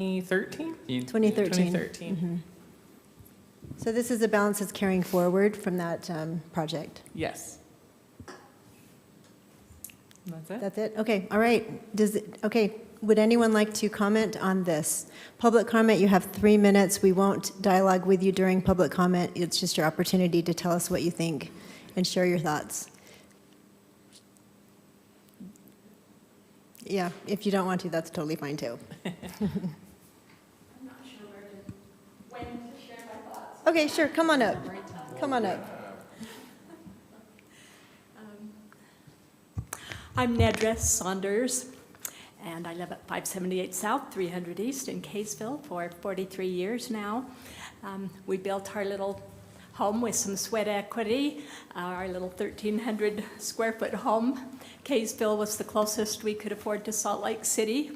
2013? 2013. 2013. Mhm. So this is a balance that's carrying forward from that project. Yes. And that's it? That's it? Okay, all right. Okay, would anyone like to comment on this? Public comment, you have 3 minutes. We won't dialogue with you during public comment. It's just your opportunity to tell us what you think and share your thoughts. Yeah, if you don't want to, that's totally fine too. I'm not sure when to share my thoughts. Okay, sure, come on up. Come on up. I'm Nedra Saunders, and I live at 578 South, 300 East in Kaysville for 43 years now. We built our little home with some sweat equity, our little 1,300 square foot home. Kaysville was the closest we could afford to Salt Lake City.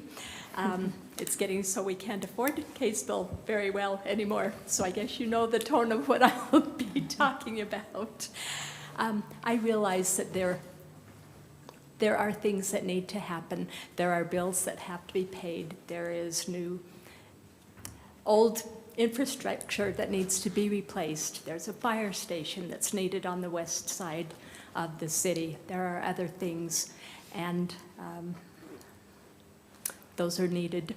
It's getting so we can't afford Kaysville very well anymore, so I guess you know the tone of what I'll be talking about. I realize that there are things that need to happen. There are bills that have to be paid. There is old infrastructure that needs to be replaced. There's a fire station that's needed on the west side of the city. There are other things, and those are needed.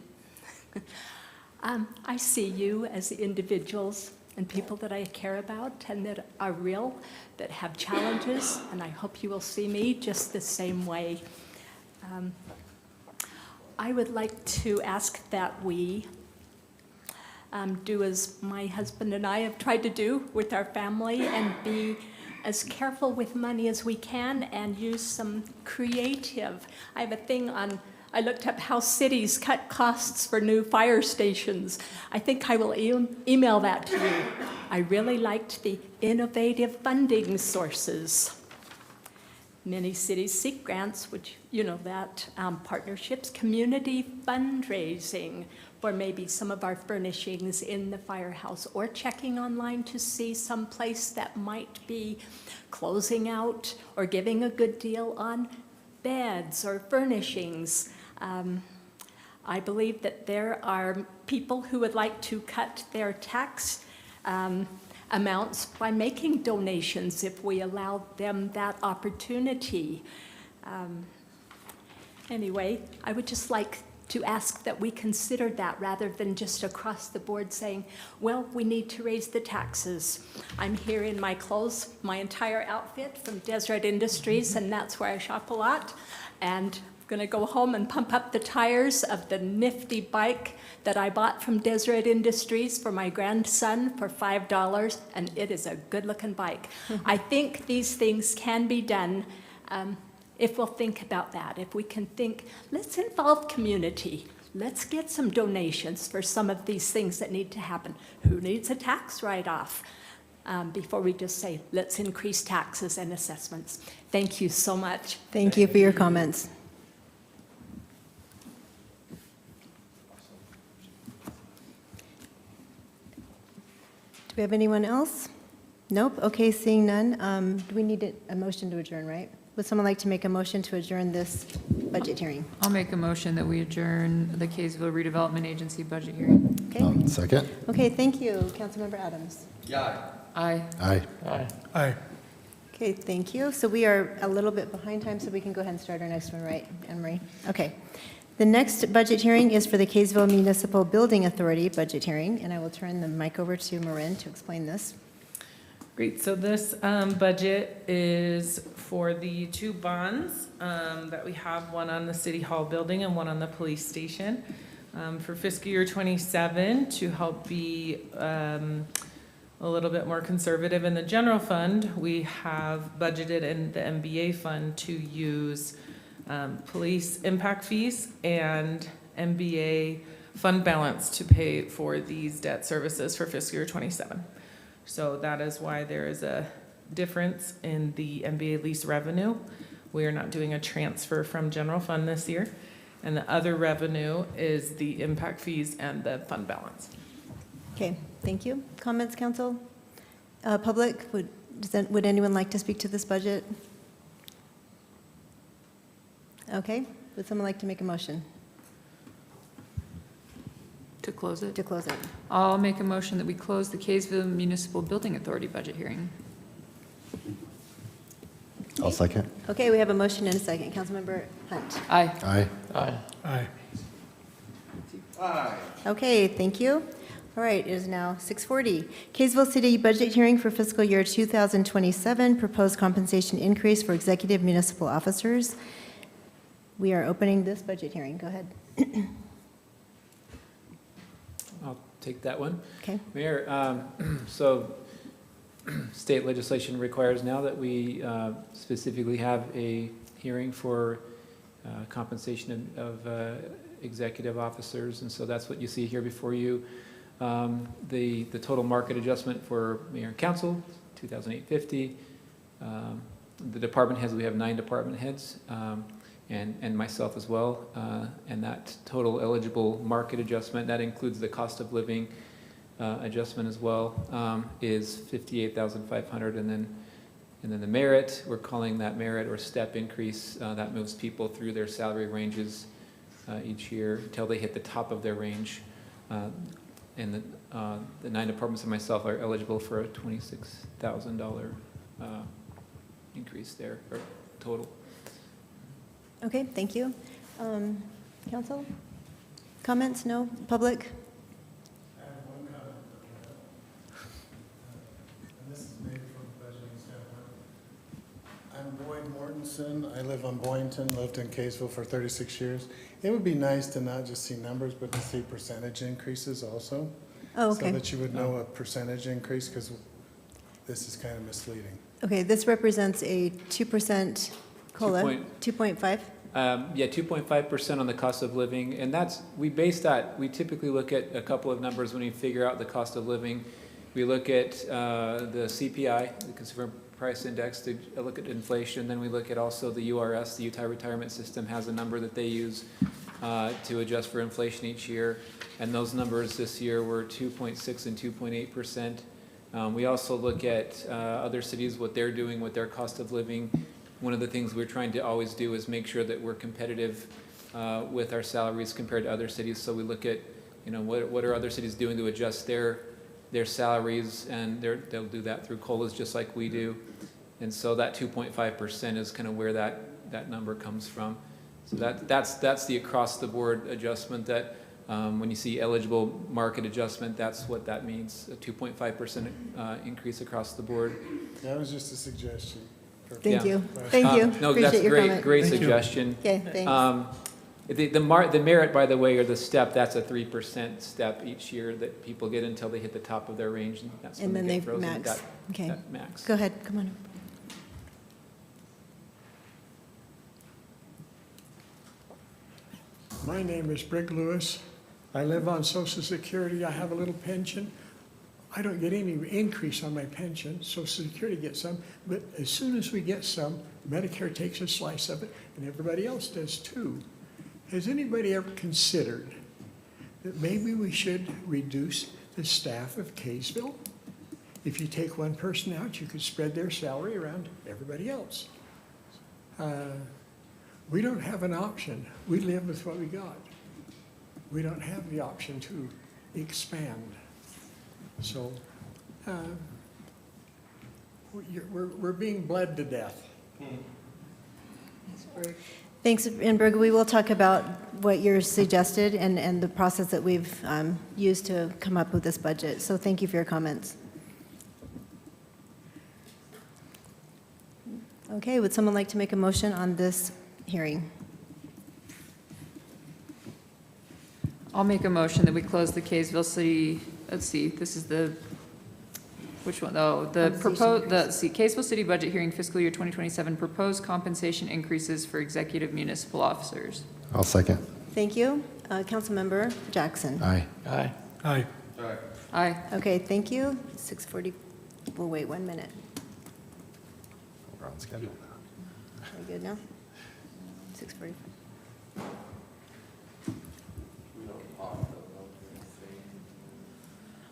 I see you as individuals and people that I care about and that are real, that have challenges, and I hope you will see me just the same way. I would like to ask that we do as my husband and I have tried to do with our family and be as careful with money as we can and use some creative. I have a thing on, I looked up how cities cut costs for new fire stations. I think I will email that to you. I really liked the innovative funding sources. Many cities seek grants, which you know that, partnerships, community fundraising for maybe some of our furnishings in the firehouse, or checking online to see some place that might be closing out or giving a good deal on beds or furnishings. I believe that there are people who would like to cut their tax amounts by making donations if we allow them that opportunity. Anyway, I would just like to ask that we consider that rather than just across the board saying, well, we need to raise the taxes. I'm here in my clothes, my entire outfit from Deseret Industries, and that's where I shop a lot. And I'm gonna go home and pump up the tires of the nifty bike that I bought from Deseret Industries for my grandson for $5, and it is a good-looking bike. I think these things can be done if we'll think about that. If we can think, let's involve community. Let's get some donations for some of these things that need to happen. Who needs a tax write-off? Before we just say, let's increase taxes and assessments. Thank you so much. Thank you for your comments. Do we have anyone else? Nope. Okay, seeing none. Do we need a motion to adjourn, right? Would someone like to make a motion to adjourn this budget hearing? I'll make a motion that we adjourn the Kaysville Redevelopment Agency budget hearing. Okay. Second? Okay, thank you. Councilmember Adams. Aye. Aye. Aye. Okay, thank you. So we are a little bit behind time, so we can go ahead and start our next one, right, Anne Marie? Okay. The next budget hearing is for the Kaysville Municipal Building Authority budget hearing, and I will turn the mic over to Marin to explain this. Great, so this budget is for the two bonds that we have, one on the City Hall building and one on the police station. For fiscal year 27, to help be a little bit more conservative in the general fund, we have budgeted in the MBA fund to use police impact fees and MBA fund balance to pay for these debt services for fiscal year 27. So that is why there is a difference in the MBA lease revenue. We are not doing a transfer from general fund this year. And the other revenue is the impact fees and the fund balance. Okay, thank you. Comments, council? Public, would anyone like to speak to this budget? Okay, would someone like to make a motion? To close it? to close it? I'll make a motion that we close the Kaysville Municipal Building Authority budget hearing. I'll second. Okay, we have a motion and a second. Councilmember Hunt. Aye. Aye. Okay, thank you. All right, it is now 6:40. Kaysville City budget hearing for fiscal year 2027, proposed compensation increase for executive municipal officers. We are opening this budget hearing. Go ahead. I'll take that one. Okay. Mayor, so state legislation requires now that we specifically have a hearing for compensation of executive officers, and so that's what you see here before you. The total market adjustment for mayor and council, $2,850. The department heads, we have 9 department heads, and myself as well. And that total eligible market adjustment, that includes the cost of living adjustment as well, is $58,500. And then the merit, we're calling that merit or step increase, that moves people through their salary ranges each year until they hit the top of their range. And the 9 departments and myself are eligible for a $26,000 increase there, or total. Okay, thank you. Council? Comments? No? Public? I have one comment. And this is maybe from a budgeting standpoint. I'm Boyd Mortensen. I live on Boynton, lived in Kaysville for 36 years. It would be nice to not just see numbers, but to see percentage increases also. Oh, So okay. that you would know a percentage increase, because this is kind of misleading. Okay, this represents a 2% COLA, 2.5? Yeah, 2.5% on the cost of living, and we base that, we typically look at a couple of numbers when we figure out the cost of living. We look at the CPI, the Consumer Price Index, to look at inflation, then we look at also the URS, the Utah Retirement System has a number that they use to adjust for inflation each year, and those numbers this year were 2.6 and 2.8%. We also look at other cities, what they're doing with their cost of living. One of the things we're trying to always do is make sure that we're competitive with our salaries compared to other cities. So we look at, what are other cities doing to adjust their salaries, and they'll do that through COLAs just like we do. And so that 2.5% is kind of where that number comes from. So that's the across the board adjustment that when you see eligible market adjustment, that's what that means, a 2.5% increase across the board. That was just a suggestion. Thank Yeah. you. Thank you. No, Appreciate that's your great, comment. great Thank you. suggestion. Okay, thanks. The merit, by the way, or the step, that's a 3% step each year that people get until they hit the top of their range, and that's when And then they they get frozen. max. Okay, That max. go ahead, come on. My name is Brig Lewis. I live on Social Security. I have a little pension. I don't get any increase on my pension. Social Security gets some, but as soon as we get some, Medicare takes a slice of it, and everybody else does too. Has anybody ever considered that maybe we should reduce the staff of Kaysville? If you take one person out, you could spread their salary around everybody else. We don't have an option. We live with what we got. We don't have the option to expand. So we're being bled to death. Thanks, Inberg. We will talk about what you're suggested and the process that we've used to come up with this budget. So thank you for your comments. Okay, would someone like to make a motion on this hearing? I'll make a motion that we close the Kaysville City, let's see, this is which one? Oh, the proposed, Kaysville City budget hearing fiscal year 2027, proposed compensation increases for executive municipal officers. I'll second. Thank you. Councilmember Jackson. Aye. Aye. Aye. Okay, thank you. 6:40, we'll wait 1 minute. We're on schedule. Are we good now? 6:45.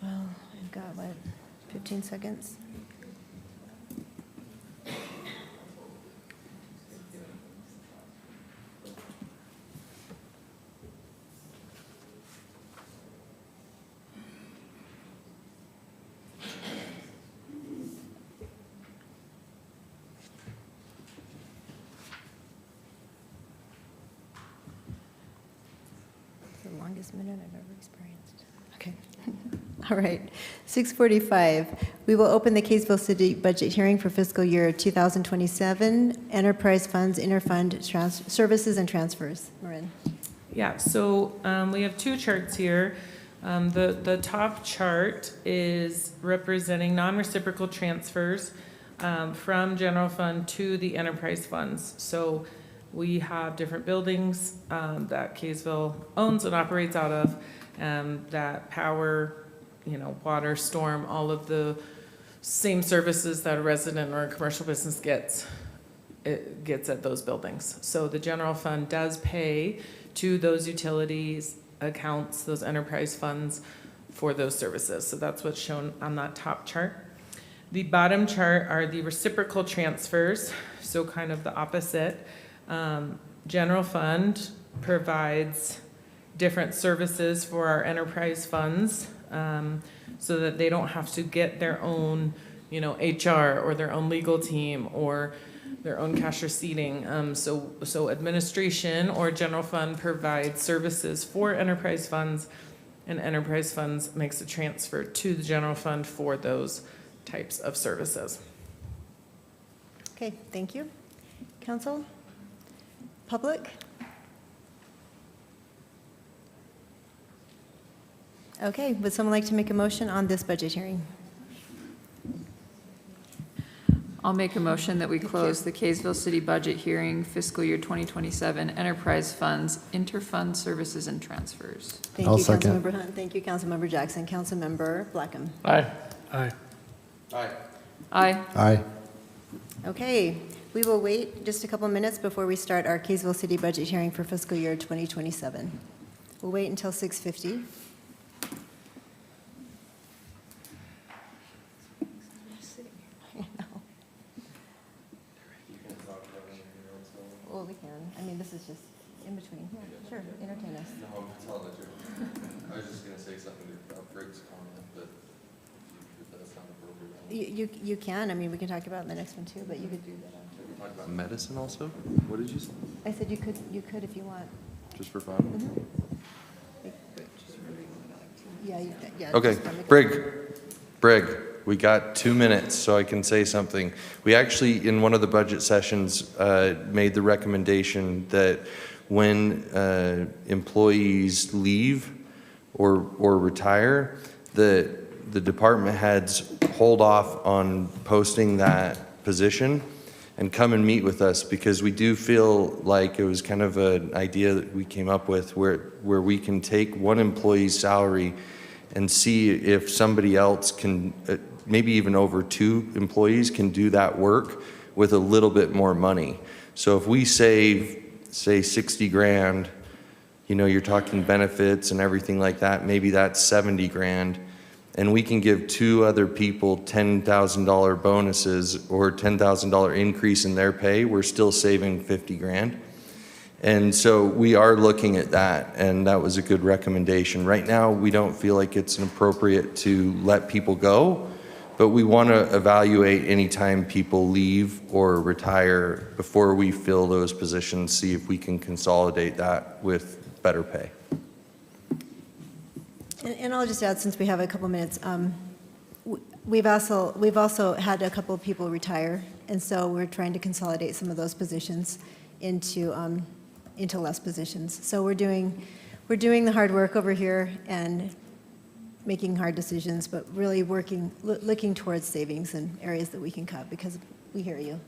Well, I've got, 15 seconds? longest minute I've ever experienced. Okay. All right. 6:45, we will open the Kaysville City budget hearing for fiscal year 2027, enterprise funds, interfund services and transfers. Marin. Yeah, so we have two charts here. The top chart is representing non-reciprocal transfers from general fund to the enterprise funds. So we have different buildings that Kaysville owns and operates out of that power, water, storm, all of the same services that a resident or a commercial business gets at those buildings. So the general fund does pay to those utilities accounts, those enterprise funds for those services. So that's what's shown on that top chart. The bottom chart are the reciprocal transfers, so kind of the opposite. General fund provides different services for our enterprise funds so that they don't have to get their own, HR or their own legal team or their own cash receipting. So administration or general fund provides services for enterprise funds, and enterprise funds makes a transfer to the general fund for those types of services. Okay, thank you. Council? Public? Okay, would someone like to make a motion on this budget hearing? I'll make a motion that we close the Kaysville City budget hearing fiscal year 2027 enterprise funds, interfund services and transfers. Thank I'll you, second. Councilmember Hunt. Thank you, Councilmember Jackson. Councilmember Blackham. Aye. Aye. Aye. Aye. Okay, we will wait just a couple minutes before we start our Kaysville City budget hearing for fiscal year 2027. We'll wait until 6:50. Well, we can. I mean, this is just in between. Yeah, sure, entertain us. No, I'm telling the truth. I was just gonna say something about Briggs' comment, but if that's not appropriate. You can. I mean, we can talk about it in the next one too, but you could do that. Can we talk about medicine also? What did you say? I said you could if you want. Just for fun? Yeah, yeah. Okay, just make it- Brig, we got 2 minutes, so I can say something. We actually, in one of the budget sessions, made the recommendation that when employees leave or retire, the department heads hold off on posting that position and come and meet with us, because we do feel like it was kind of an idea that we came up with where we can take one employee's salary and see if somebody else can, maybe even over 2 employees can do that work with a little bit more money. So if we save, say, 60 grand, you're talking benefits and everything like that, maybe that's 70 grand. And we can give 2 other people $10,000 bonuses or $10,000 increase in their pay, we're still saving 50 grand. And so we are looking at that, and that was a good recommendation. Right now, we don't feel like it's appropriate to let people go, but we want to evaluate any time people leave or retire before we fill those positions, see if we can consolidate that with better pay. And I'll just add, since we have a couple minutes, we've also had a couple of people retire, and so we're trying to consolidate some of those positions into less positions. So we're doing the hard work over here and making hard decisions, but really looking towards savings and areas that we can cut, because we hear you.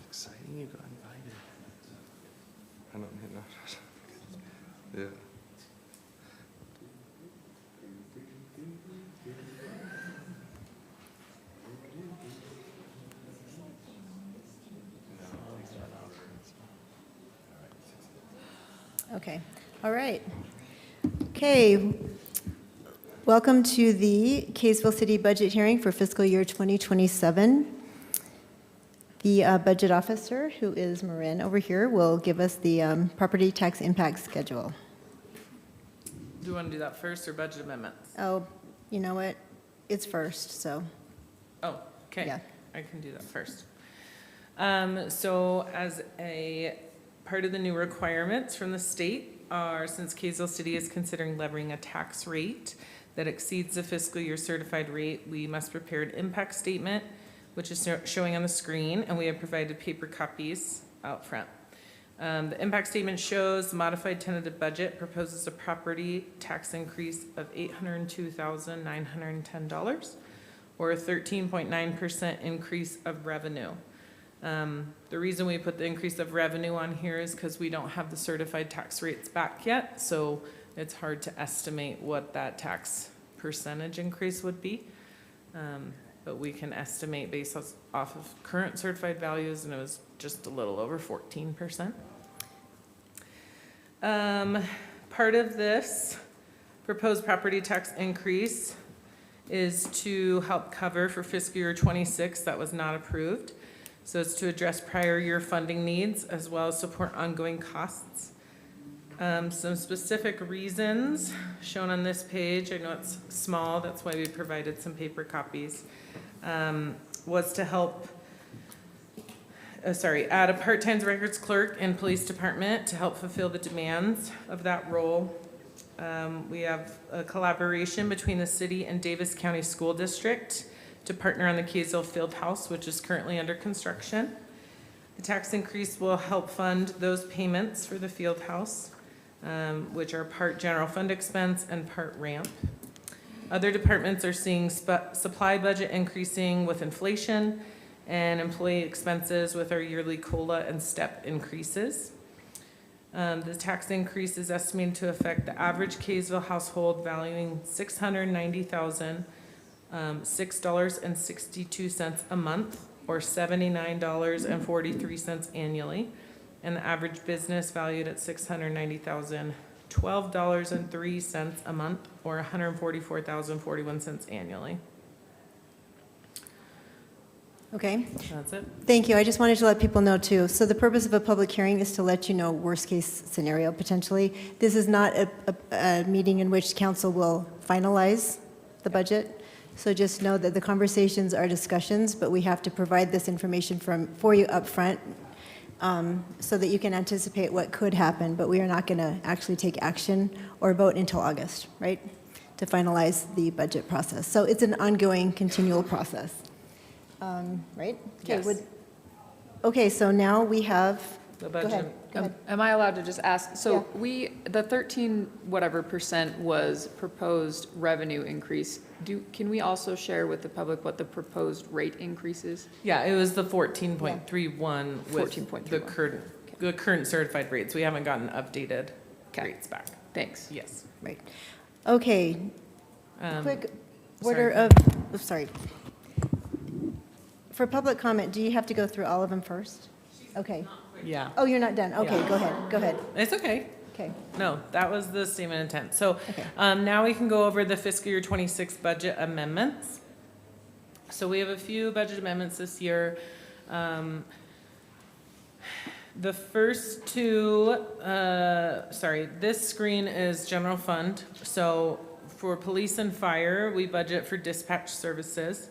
Exciting, you got invited. I don't know. Yeah. Okay. All right. Okay. Welcome to the Kaysville City Budget Hearing for fiscal year 2027. The budget officer, who is Marin over here, will give us the property tax impact schedule. Do you want to do that first or budget amendments? Oh, you know what? It's first, so, Oh, okay. Yeah. I can do that first. So as a part of the new requirements from the state are, since Kaysville City is considering levying a tax rate that exceeds the fiscal year certified rate, we must prepare an impact statement, which is showing on the screen, and we have provided paper copies out front. The impact statement shows the modified tentative budget proposes a property tax increase of $802,910, or a 13.9% increase of revenue. The reason we put the increase of revenue on here is because we don't have the certified tax rates back yet, so it's hard to estimate what that tax percentage increase would be. But we can estimate based off of current certified values, and it was just a little over 14%. Part of this proposed property tax increase is to help cover for fiscal year 26 that was not approved. So it's to address prior year funding needs as well as support ongoing costs. Some specific reasons shown on this page, I know it's small, that's why we provided some paper copies, was to help, add a part-time records clerk in police department to help fulfill the demands of that role. We have a collaboration between the city and Davis County School District to partner on the Kaysville Field House, which is currently under construction. The tax increase will help fund those payments for the field house, which are part general fund expense and part ramp. Other departments are seeing supply budget increasing with inflation and employee expenses with our yearly COLA and step increases. The tax increase is estimated to affect the average Kaysville household valuing $690,006.62 a month, or $79.43 annually, and the average business valued at $690,012.03 a month, or $144,041 annually. okay? That's it. Thank you. I just wanted to let people know too. So the purpose of a public hearing is to let you know worst case scenario potentially. This is not a meeting in which council will finalize the budget. So just know that the conversations are discussions, but we have to provide this information for you up front, so that you can anticipate what could happen, but we are not going to actually take action or vote until August, right? To finalize the budget process. So it's an ongoing, continual process. Right? Okay, Yes. Okay, so now we have, The go ahead. budget. Go ahead. Am I allowed to just ask? So Yeah. the 13 whatever percent was proposed revenue increase. Can we also share with the public what the proposed rate increase is? Yeah, it was the 14.31 with 14.31. the current certified rates. We haven't gotten updated Okay. rates back. Thanks. Yes. Right. Okay, quick order sorry. of, sorry. For public comment, do you have to go through all of them first? Okay. Yeah, Oh, you're not done. Okay, Yeah. Go ahead. it's okay. Okay. No, that was the statement of intent. So Okay. now we can go over the fiscal year 26 budget amendments. So we have a few budget amendments this year. The first two, this screen is general fund. So for police and fire, we budget for dispatch services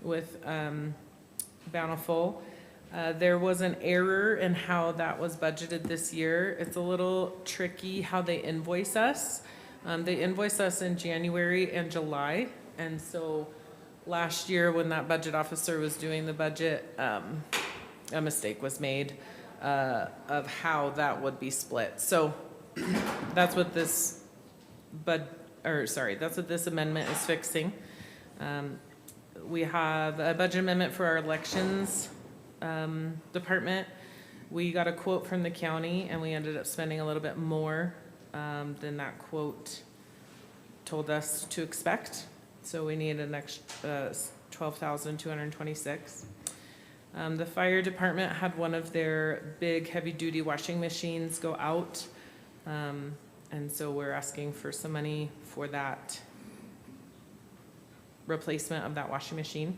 with Bountiful. There was an error in how that was budgeted this year. It's a little tricky how they invoice us. They invoice us in January and July, and so last year when that budget officer was doing the budget, a mistake was made of how that would be split. So that's what this that's what this amendment is fixing. We have a budget amendment for our elections department. We got a quote from the county and we ended up spending a little bit more than that quote told us to expect. So we need an extra $12,226. The fire department had one of their big heavy-duty washing machines go out. And so we're asking for some money for that replacement of that washing machine.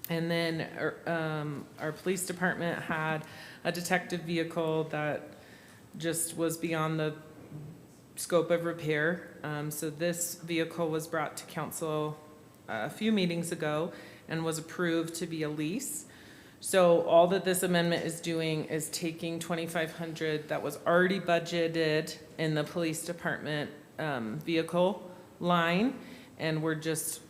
And then our police department had a detective vehicle that just was beyond the scope of repair. So this vehicle was brought to council a few meetings ago and was approved to be a lease. So all that this amendment is doing is taking $2,500 that was already budgeted in the police department vehicle line, and we're just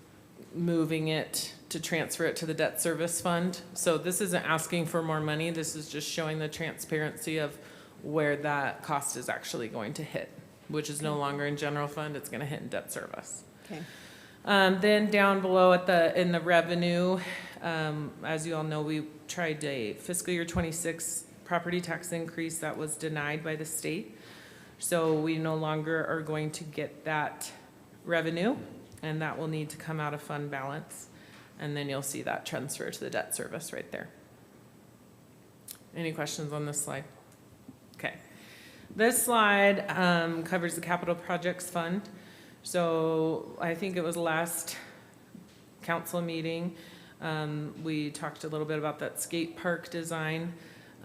moving it to transfer it to the debt service fund. So this isn't asking for more money, this is just showing the transparency of where that cost is actually going to hit, which is no longer in general fund, it's gonna hit in debt service. Okay. Then down below in the revenue, as you all know, we tried a fiscal year 26 property tax increase that was denied by the state. So we no longer are going to get that revenue, and that will need to come out of fund balance. And then you'll see that transfer to the debt service right there. Any questions on this slide? Okay. This slide covers the capital projects fund. So I think it was last council meeting, we talked a little bit about that skate park design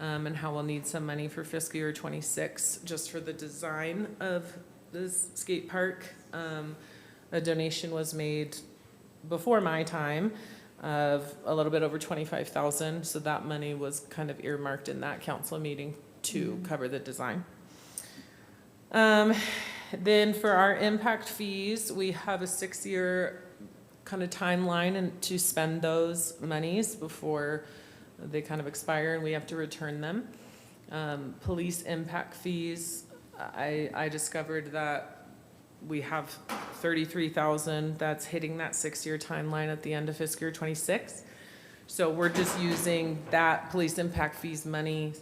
and how we'll need some money for fiscal year 26 just for the design of this skate park. A donation was made before my time of a little bit over $25,000, so that money was kind of earmarked in that council meeting to cover the design. Then for our impact fees, we have a 6-year kind of timeline and to spend those monies before they kind of expire and we have to return them. Police impact fees, I discovered that we have $33,000 that's hitting that 6-year timeline at the end of fiscal year 26. So we're just using that police impact fees money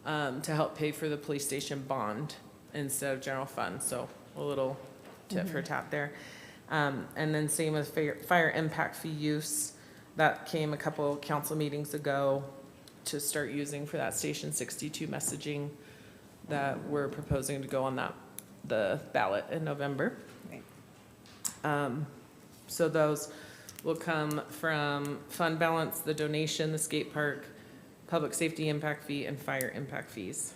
to help pay for the police station bond instead of general fund. So a little tit for tat there. And then same with fire impact fee use. That came a couple council meetings ago to start using for that Station 62 messaging that we're proposing to go on the ballot in November. Right. So those will come from fund balance, the donation, the skate park, public safety impact fee, and fire impact fees.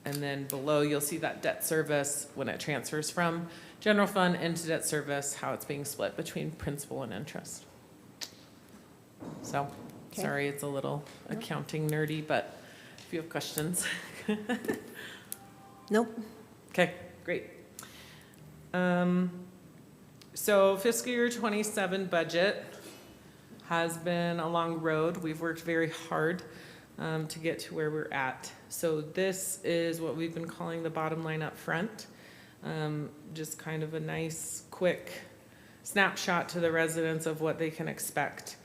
And then below, you'll see that debt service when it transfers from general fund into debt service, how it's being split between principal and interest. So, Okay. sorry, it's a little accounting nerdy, but if you have questions. Nope. Okay, great. So fiscal year 27 budget has been a long road. We've worked very hard to get to where we're at. So this is what we've been calling the bottom line up front. Just kind of a nice, quick snapshot to the residents of what they can expect.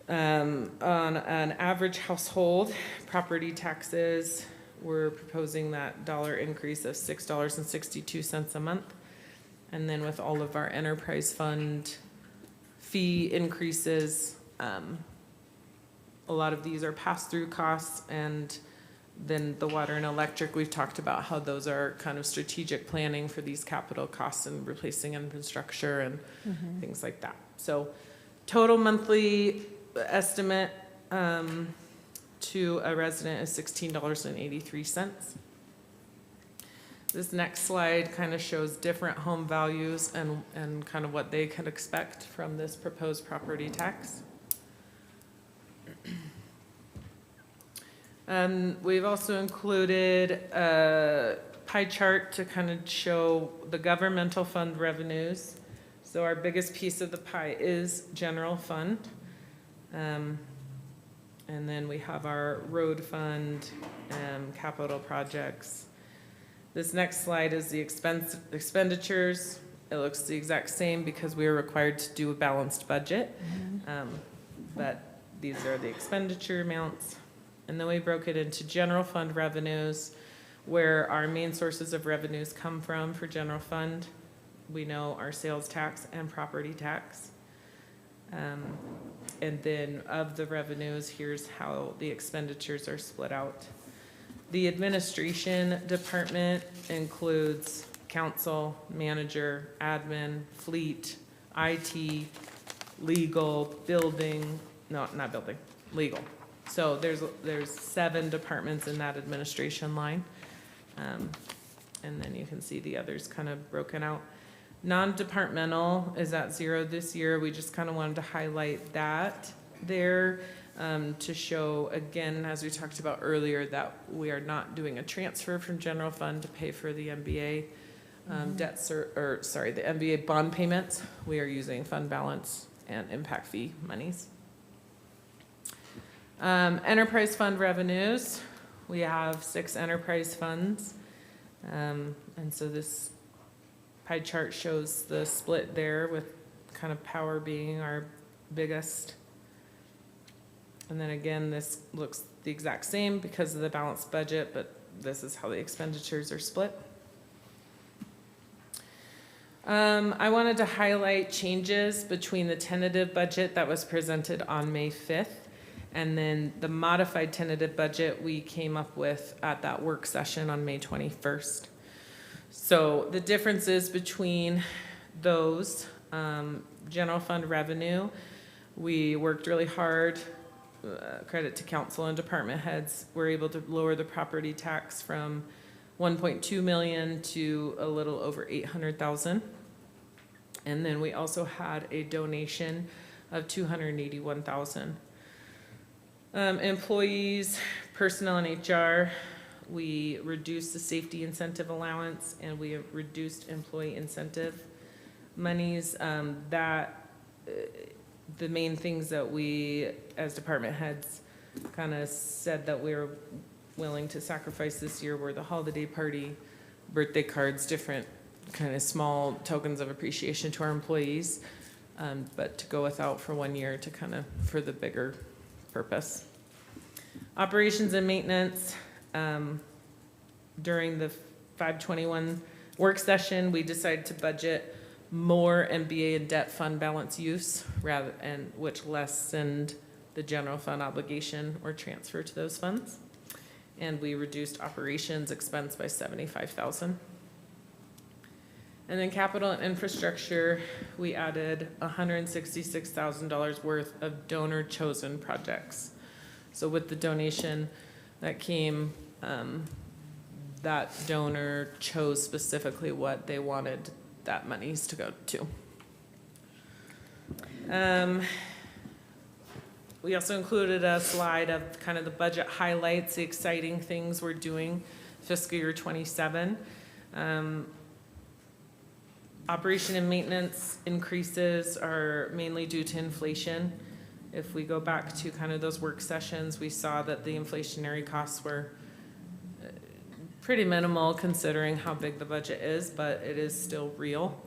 On an average household, property taxes, we're proposing that dollar increase of $6.62 a month. And then with all of our enterprise fund fee increases, a lot of these are pass-through costs, and then the water and electric, we've talked about how those are kind of strategic planning for these capital costs and replacing infrastructure and things like that. So total monthly estimate to a resident is $16.83. This next slide kind of shows different home values and kind of what they could expect from this proposed property tax. We've also included a pie chart to kind of show the governmental fund revenues. So our biggest piece of the pie is general fund. And then we have our road fund, capital projects. This next slide is the expenditures. It looks the exact same because we are required to do a balanced budget. But these are the expenditure amounts. And then we broke it into general fund revenues, where our main sources of revenues come from for general fund. We know our sales tax and property tax. And then of the revenues, here's how the expenditures are split out. The administration department includes council, manager, admin, fleet, IT, legal, building, no, not building, legal. So there's 7 departments in that administration line. And then you can see the others kind of broken out. Non-departmental is at 0 this year. We just kind of wanted to highlight that there to show, again, as we talked about earlier, that we are not doing a transfer from general fund to pay for the MBA the MBA bond payments. We are using fund balance and impact fee monies. Enterprise fund revenues. We have 6 enterprise funds. And so this pie chart shows the split there with kind of power being our biggest. And then again, this looks the exact same because of the balanced budget, but this is how the expenditures are split. I wanted to highlight changes between the tentative budget that was presented on May 5th and then the modified tentative budget we came up with at that work session on May 21st. So the differences between those, general fund revenue, we worked really hard, credit to council and department heads, we're able to lower the property tax from 1.2 million to a little over 800,000. And then we also had a donation of 281,000. Employees, personnel and HR, we reduced the safety incentive allowance and we have reduced employee incentive monies. The main things that we, as department heads, kind of said that we were willing to sacrifice this year were the holiday party, birthday cards, different kind of small tokens of appreciation to our employees, but to go without for 1 year to kind of, for the bigger purpose. Operations and maintenance, during the 521 work session, we decided to budget more MBA and debt fund balance use rather, and which lessened the general fund obligation or transfer to those funds. And we reduced operations expense by 75,000. And then capital and infrastructure, we added $166,000 worth of donor chosen projects. So with the donation that came, that donor chose specifically what they wanted that monies to go to. We also included a slide of kind of the budget highlights, the exciting things we're doing fiscal year 27. Operation and maintenance increases are mainly due to inflation. If we go back to kind of those work sessions, we saw that the inflationary costs were pretty minimal considering how big the budget is, but it is still real.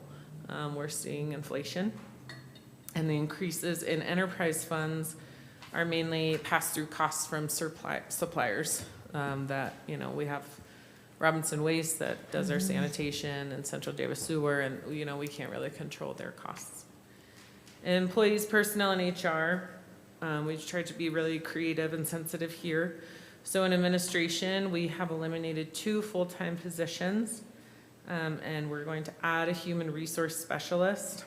We're seeing inflation. And the increases in enterprise funds are mainly pass-through costs from suppliers that, you know, we have Robinson Waste that does our sanitation and Central Davis Sewer, and, you know, we can't really control their costs. Employees, personnel, and HR, we've tried to be really creative and sensitive here. So in administration, we have eliminated 2 full-time positions, and we're going to add a human resource specialist.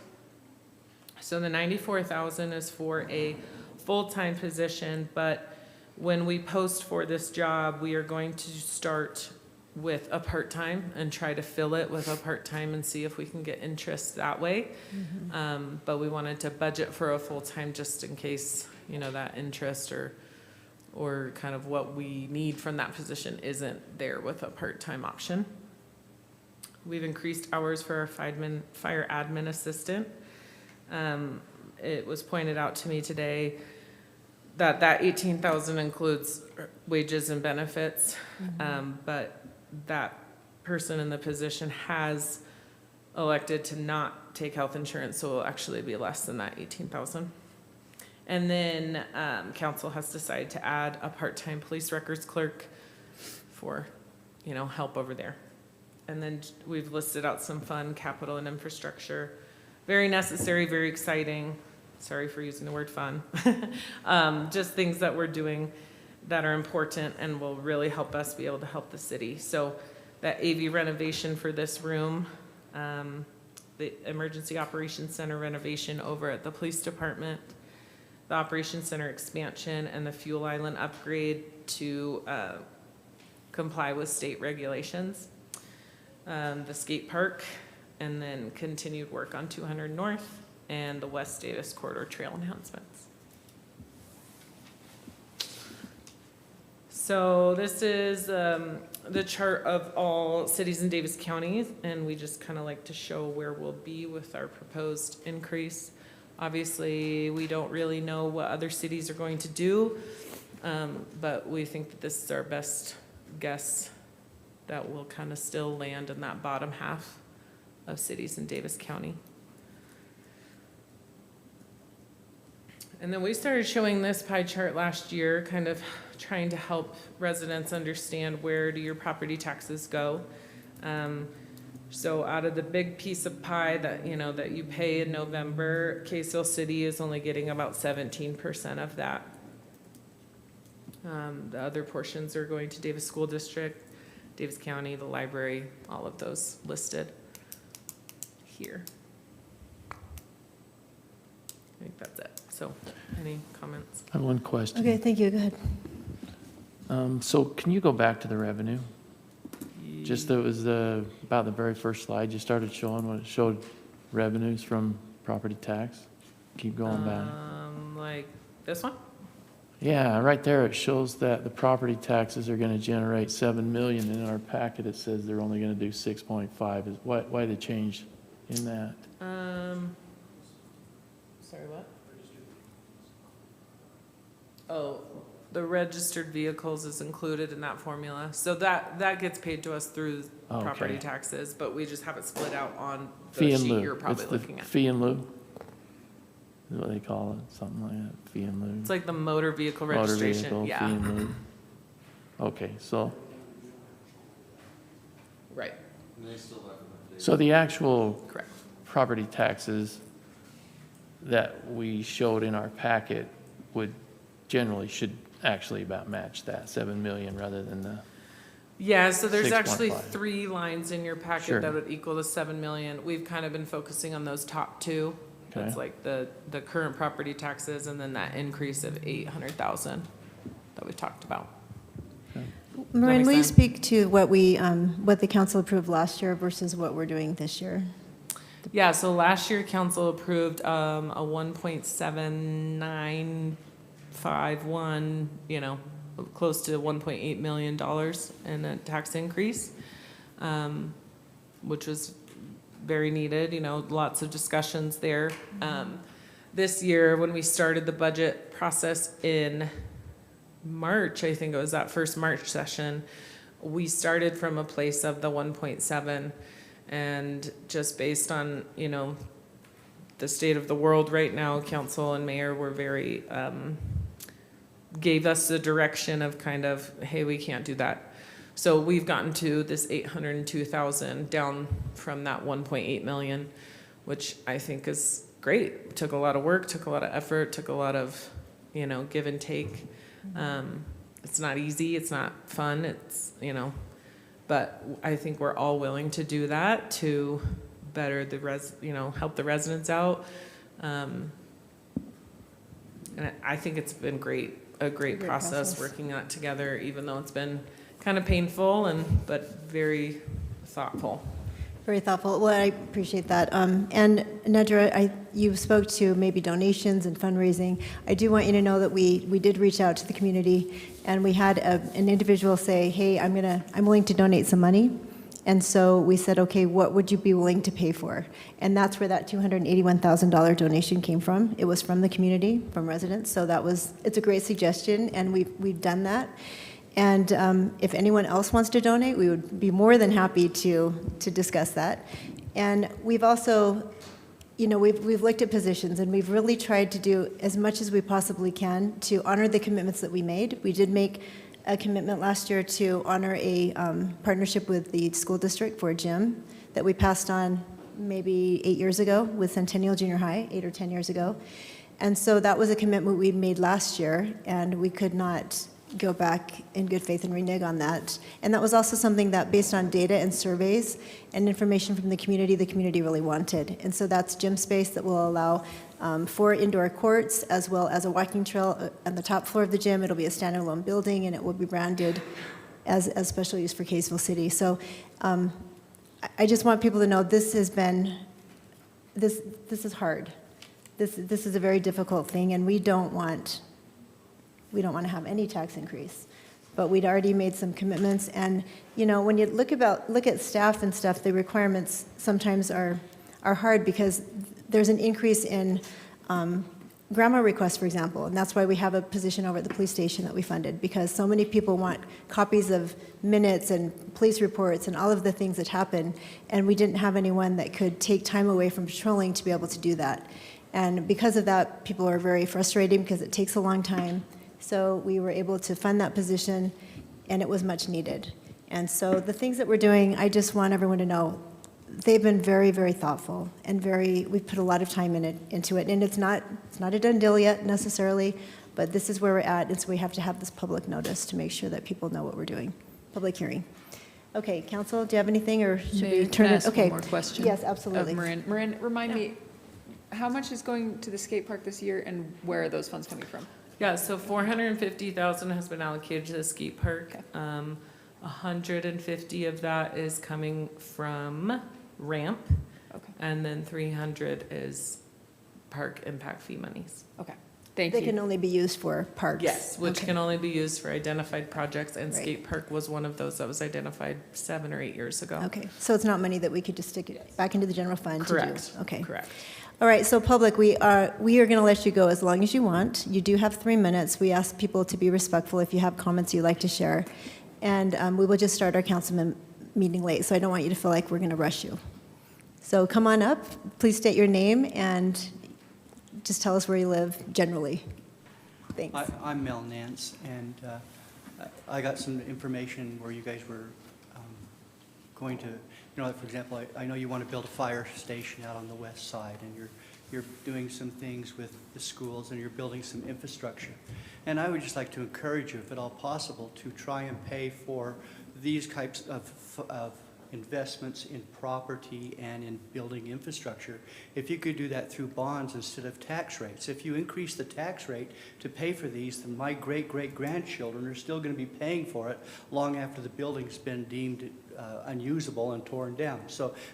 So the 94,000 is for a full-time position, but when we post for this job, we are going to start with a part-time and try to fill it with a part-time and see if we can get interest that way. But we wanted to budget for a full-time just in case, you know, that interest or kind of what we need from that position isn't there with a part-time option. We've increased hours for our fire admin assistant. It was pointed out to me today that 18,000 includes wages and benefits, but that person in the position has elected to not take health insurance, so it'll actually be less than that 18,000. And then council has decided to add a part-time police records clerk for, you know, help over there. And then we've listed out some fun capital and infrastructure. Very necessary, very exciting. Sorry for using the word fun. Just things that we're doing that are important and will really help us be able to help the city. So that AV renovation for this room, the Emergency Operations Center renovation over at the police department, the Operations Center expansion, and the fuel island upgrade to comply with state regulations, the skate park, and then continued work on 200 North and the West Davis Corridor Trail enhancements. So this is the chart of all cities in Davis County, and we just kind of like to show where we'll be with our proposed increase. Obviously, we don't really know what other cities are going to do, but we think that this is our best guess that will kind of still land in that bottom half of cities in Davis County. And then we started showing this pie chart last year, kind of trying to help residents understand where do your property taxes go. So out of the big piece of pie that, you know, that you pay in November, Kaysville City is only getting about 17% of that. The other portions are going to Davis School District, Davis County, the library, all of those listed here. I think that's it. So, any comments? I have one question. Okay, thank you, go ahead. So can you go back to the revenue? Just that was about the very first slide you started showing, when it showed revenues from property tax. Keep going back. Like this one? Yeah, right there it shows that the property taxes are gonna generate 7 million. In our packet, it says they're only gonna do 6.5. Why the change in that? Sorry, what? Oh, the registered vehicles is included in that formula. So that gets paid to us through property Okay. taxes, but we just have it split out on Fee the in sheet lieu. you're probably It's the looking at. fee in lieu? Is what they call it, something like that, fee in lieu. It's like the motor vehicle Motor registration, vehicle, fee yeah. in lieu. Okay, so Right, the actual correct. property taxes that we showed in our packet should actually about match that 7 million rather than the, Yeah, so there's actually 6.5. 3 lines in your packet Sure. that would equal the 7 million. We've kind of been focusing on those top 2. That's Okay. like the current property taxes and then that increase of 800,000 that we talked about. Maureen, make will you sense? speak speak to what what the council approved last year versus what we're doing this year? Yeah, so last year council approved a 1.7951, close to $1.8 million in a tax increase, which was very needed, lots of discussions there. This year, when we started the budget process in March, I think it was that first March session, we started from a place of the 1.7, and just based on, the state of the world right now, council and mayor were very, gave us the direction of kind of, hey, we can't do that. So we've gotten to this 802,000 down from that 1.8 million, which I think is great. Took a lot of work, took a lot of effort, took a lot of, give and take. It's not easy, it's not fun, but I think we're all willing to do that to better help the residents out. And I think it's been a great process working that together, even though it's been kind of painful but very thoughtful. Very thoughtful. Well, I appreciate that. And Nedra, you spoke to maybe donations and fundraising. I do want you to know that we did reach out to the community, and we had an individual say, hey, I'm willing to donate some money. And so we said, okay, what would you be willing to pay for? And that's where that $281,000 donation came from. It was from the community, from residents. So it's a great suggestion, and we've done that. And if anyone else wants to donate, we would be more than happy to discuss that. And we've also, we've looked at positions, and we've really tried to do as much as we possibly can to honor the commitments that we made. We did make a commitment last year to honor a partnership with the school district for a gym that we passed on maybe 8 years ago with Centennial Junior High, 8 or 10 years ago. And so that was a commitment we made last year, and we could not go back in good faith and renege on that. And that was also something that, based on data and surveys and information from the community really wanted. And so that's gym space that will allow 4 indoor courts, as well as a walking trail on the top floor of the gym. It'll be a standalone building, and it will be branded as special use for Kaysville City. So I just want people to know this has been, this is hard. This is a very difficult thing, and we don't want to have any tax increase. But we'd already made some commitments, and when you look at staff and stuff, the requirements sometimes are hard because there's an increase in grandma requests, for example, and that's why we have a position over at the police station that we funded, because so many people want copies of minutes and police reports and all of the things that happen, and we didn't have anyone that could take time away from patrolling to be able to do that. And because of that, people are very frustrated because it takes a long time. So we were able to fund that position, and it was much needed. And so the things that we're doing, I just want everyone to know, they've been very, very thoughtful, and we've put a lot of time into it. And it's not a done deal yet necessarily, but this is where we're at, and so we have to have this public notice to make sure that people know what we're doing. Public hearing. Okay, council, do you have anything, or should we Mayor, turn can I it? ask Okay. one more question? Yes, absolutely. Of Marin. Marin, remind me, how much is going to the skate park this year, and where are those funds coming from? Yeah, so 450,000 has been allocated to the skate park. Okay. 150 of that is coming from ramp, Okay, and then 300 is park impact fee monies. okay, thank They you. can only be used for parks. Yes, which Okay. can only be used for identified projects, and Right. skate park was one of those that was identified 7 or 8 years ago. Okay, so it's not money that we could just stick it back into the general fund to do? Correct. Okay. Correct. All right, so public, we are going to let you go as long as you want. You do have 3 minutes. We ask people to be respectful if you have comments you'd like to share. And we will just start our councilman meeting late, so I don't want you to feel like we're going to rush you. So come on up, please state your name, and just tell us where you live generally. Thanks. I'm Mel Nance, and I got some information where you guys were going to, for example, I know you want to build a fire station out on the west side, and you're doing some things with the schools, and you're building some infrastructure. And I would just like to encourage you, if at all possible, to try and pay for these types of investments in property and in building infrastructure. If you could do that through bonds instead of tax rates. If you increase the tax rate to pay for these, then my great-great-grandchildren are still going to be paying for it long after the building's been deemed unusable and torn down.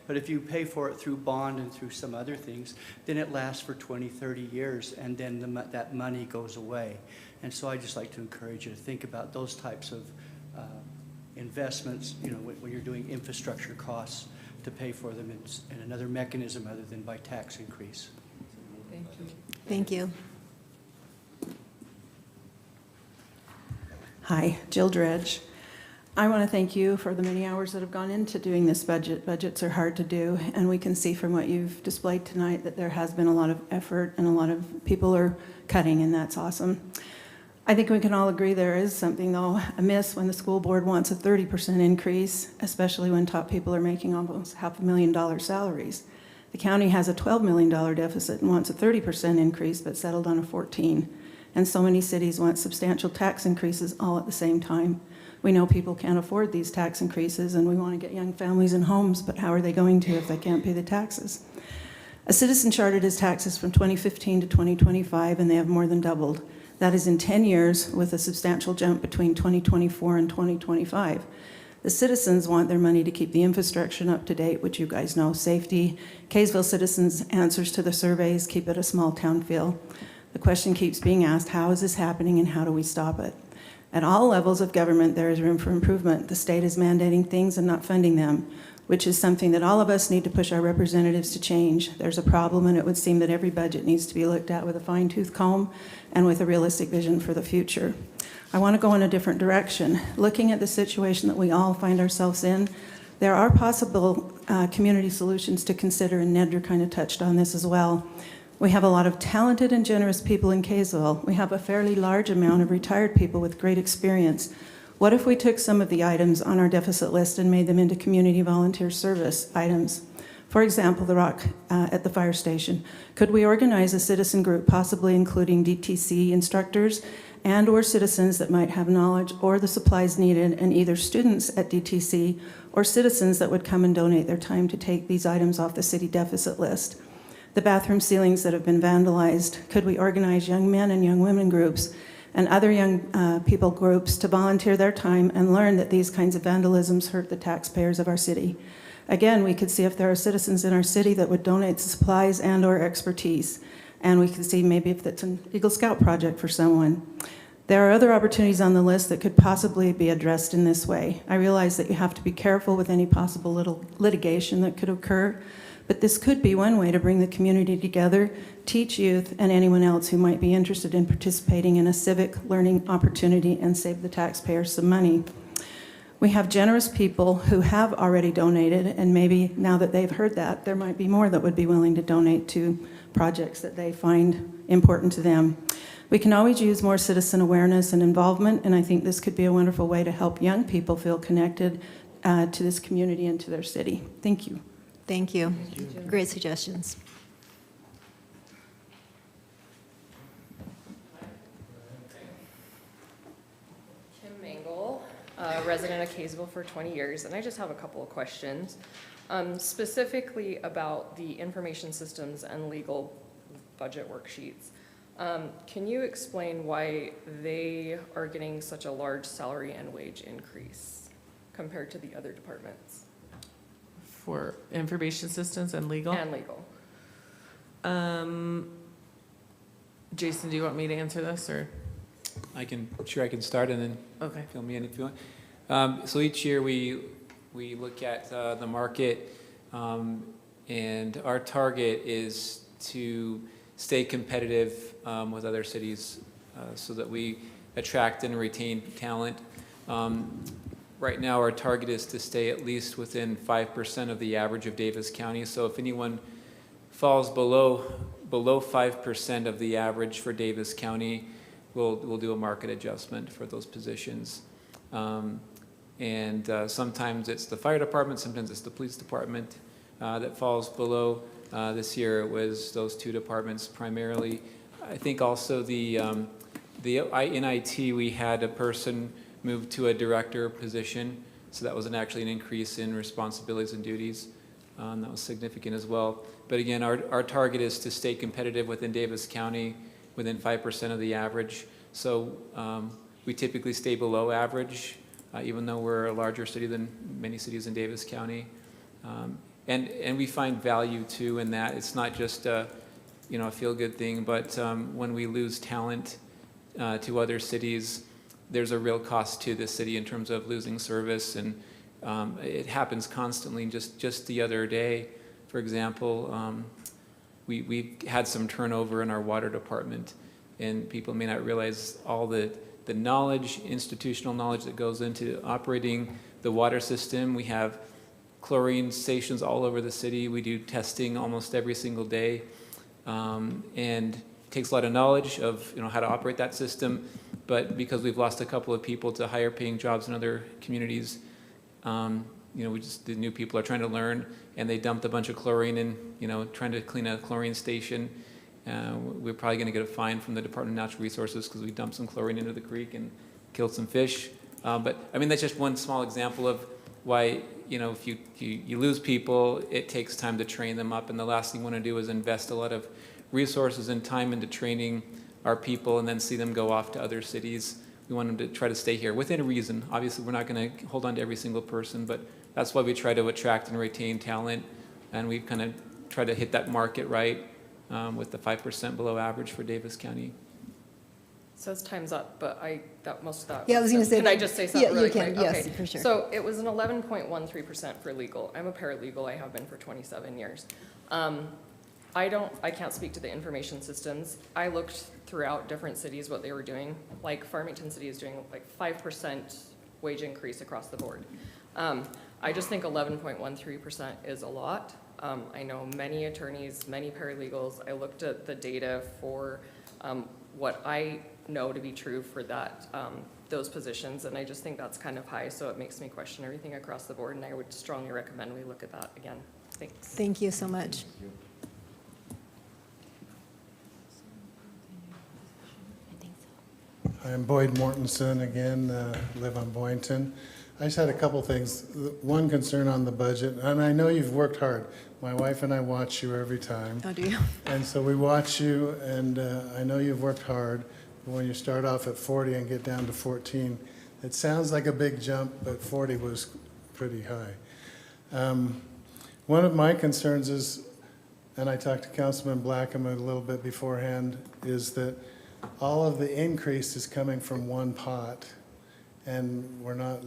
But if you pay for it through bond and through some other things, then it lasts for 20, 30 years, and then that money goes away. And so I'd just like to encourage you to think about those types of investments, when you're doing infrastructure costs, to pay for them in another mechanism other than by tax increase. Thank you. Thank you. Hi, Jill Dredge. I want to thank you for the many hours that have gone into doing this budget. Budgets are hard to do, and we can see from what you've displayed tonight that there has been a lot of effort and a lot of people are cutting, and that's awesome. I think we can all agree there is something, though, amiss when the school board wants a 30% increase, especially when top people are making almost $500,000 salaries. The county has a $12 million deficit and wants a 30% increase, but settled on a 14. And so many cities want substantial tax increases all at the same time. We know people can't afford these tax increases, and we want to get young families in homes, but how are they going to if they can't pay the taxes? A citizen charted his taxes from 2015 to 2025, and they have more than doubled. That is in 10 years, with a substantial jump between 2024 and 2025. The citizens want their money to keep the infrastructure up to date, which you guys know, safety. Kaysville citizens' answers to the surveys keep it a small town feel. The question keeps being asked, how is this happening and how do we stop it? At all levels of government, there is room for improvement. The state is mandating things and not funding them, which is something that all of us need to push our representatives to change. There's a problem, and it would seem that every budget needs to be looked at with a fine-tooth comb and with a realistic vision for the future. I want to go in a different direction. Looking at the situation that we all find ourselves in, there are possible community solutions to consider, and Nedra kind of touched on this as well. We have a lot of talented and generous people in Kaysville. We have a fairly large amount of retired people with great experience. What if we took some of the items on our deficit list and made them into community volunteer service items? For example, the rock at the fire station. Could we organize a citizen group, possibly including DTC instructors and/or citizens that might have knowledge or the supplies needed, and either students at DTC or citizens that would come and donate their time to take these items off the city deficit list? The bathroom ceilings that have been vandalized, could we organize young men and young women groups and other young people groups to volunteer their time and learn that these kinds of vandalisms hurt the taxpayers of our city? Again, we could see if there are citizens in our city that would donate supplies and/or expertise. And we could see maybe if it's an Eagle Scout project for someone. There are other opportunities on the list that could possibly be addressed in this way. I realize that you have to be careful with any possible little litigation that could occur, but this could be one way to bring the community together, teach youth and anyone else who might be interested in participating in a civic learning opportunity, and save the taxpayers some money. We have generous people who have already donated, and maybe now that they've heard that, there might be more that would be willing to donate to projects that they find important to them. We can always use more citizen awareness and involvement, and I think this could be a wonderful way to help young people feel connected to this community and to their city. Thank you. Thank you. Great suggestions. Kim Mangle, resident of Kaysville for 20 years, and I just have a couple of questions. Specifically about the information systems and legal budget worksheets. Can you explain why they are getting such a large salary and wage increase compared to the other departments? For information systems and legal? And legal. Jason, do you want me to answer this, or? I can start and then Okay. fill me in if you want. So each year we look at the market, and our target is to stay competitive with other cities so that we attract and retain talent. Right now, our target is to stay at least within 5% of the average of Davis County. So if anyone falls below 5% of the average for Davis County, we'll do a market adjustment for those positions. And sometimes it's the fire department, sometimes it's the police department that falls below. This year it was those two departments primarily. I think also in IT we had a person move to a director position, so that was actually an increase in responsibilities and duties. That was significant as well. But again, our target is to stay competitive within Davis County, within 5% of the average. So we typically stay below average, even though we're a larger city than many cities in Davis County. And we find value too in that. It's not just a feel-good thing, but when we lose talent to other cities, there's a real cost to the city in terms of losing service, and it happens constantly. Just the other day, for example, we had some turnover in our water department, and people may not realize all the knowledge, institutional knowledge that goes into operating the water system. We have chlorine stations all over the city. We do testing almost every single day, and it takes a lot of knowledge of how to operate that system. But because we've lost a couple of people to higher paying jobs in other communities, the new people are trying to learn, and they dumped a bunch of chlorine in, trying to clean a chlorine station. We're probably going to get a fine from the Department of Natural Resources because we dumped some chlorine into the creek and killed some fish. But I mean, that's just one small example of why, if you lose people, it takes time to train them up. And the last thing you want to do is invest a lot of resources and time into training our people and then see them go off to other cities. We want them to try to stay here within reason. Obviously, we're not going to hold on to every single person, but that's why we try to attract and retain talent. And we kind of try to hit that market right with the 5% below average for Davis County. It says time's up, but most of that. Yeah, I was going to say. Can I just say something really quick? Yes, Okay. for sure. So it was an 11.13% for legal. I'm a paralegal. I have been for 27 years. I can't speak to the information systems. I looked throughout different cities what they were doing. Like Farmington City is doing like 5% wage increase across the board. I just think 11.13% is a lot. I know many attorneys, many paralegals. I looked at the data for what I know to be true for those positions, and I just think that's kind of high, so it makes me question everything across the board, and I would strongly recommend we look at that again. Thanks. Thank you so much. I'm Boyd Mortensen again, live on Boynton. I just had a couple things. One concern on the budget, and I know you've worked hard. My wife and I watch you every time. Oh, do you? And so we watch you, and I know you've worked hard. But when you start off at 40 and get down to 14, it sounds like a big jump, but 40 was pretty high. One of my concerns is, and I talked to Councilman Blackham a little bit beforehand, is that all of the increase is coming from one pot, and we're not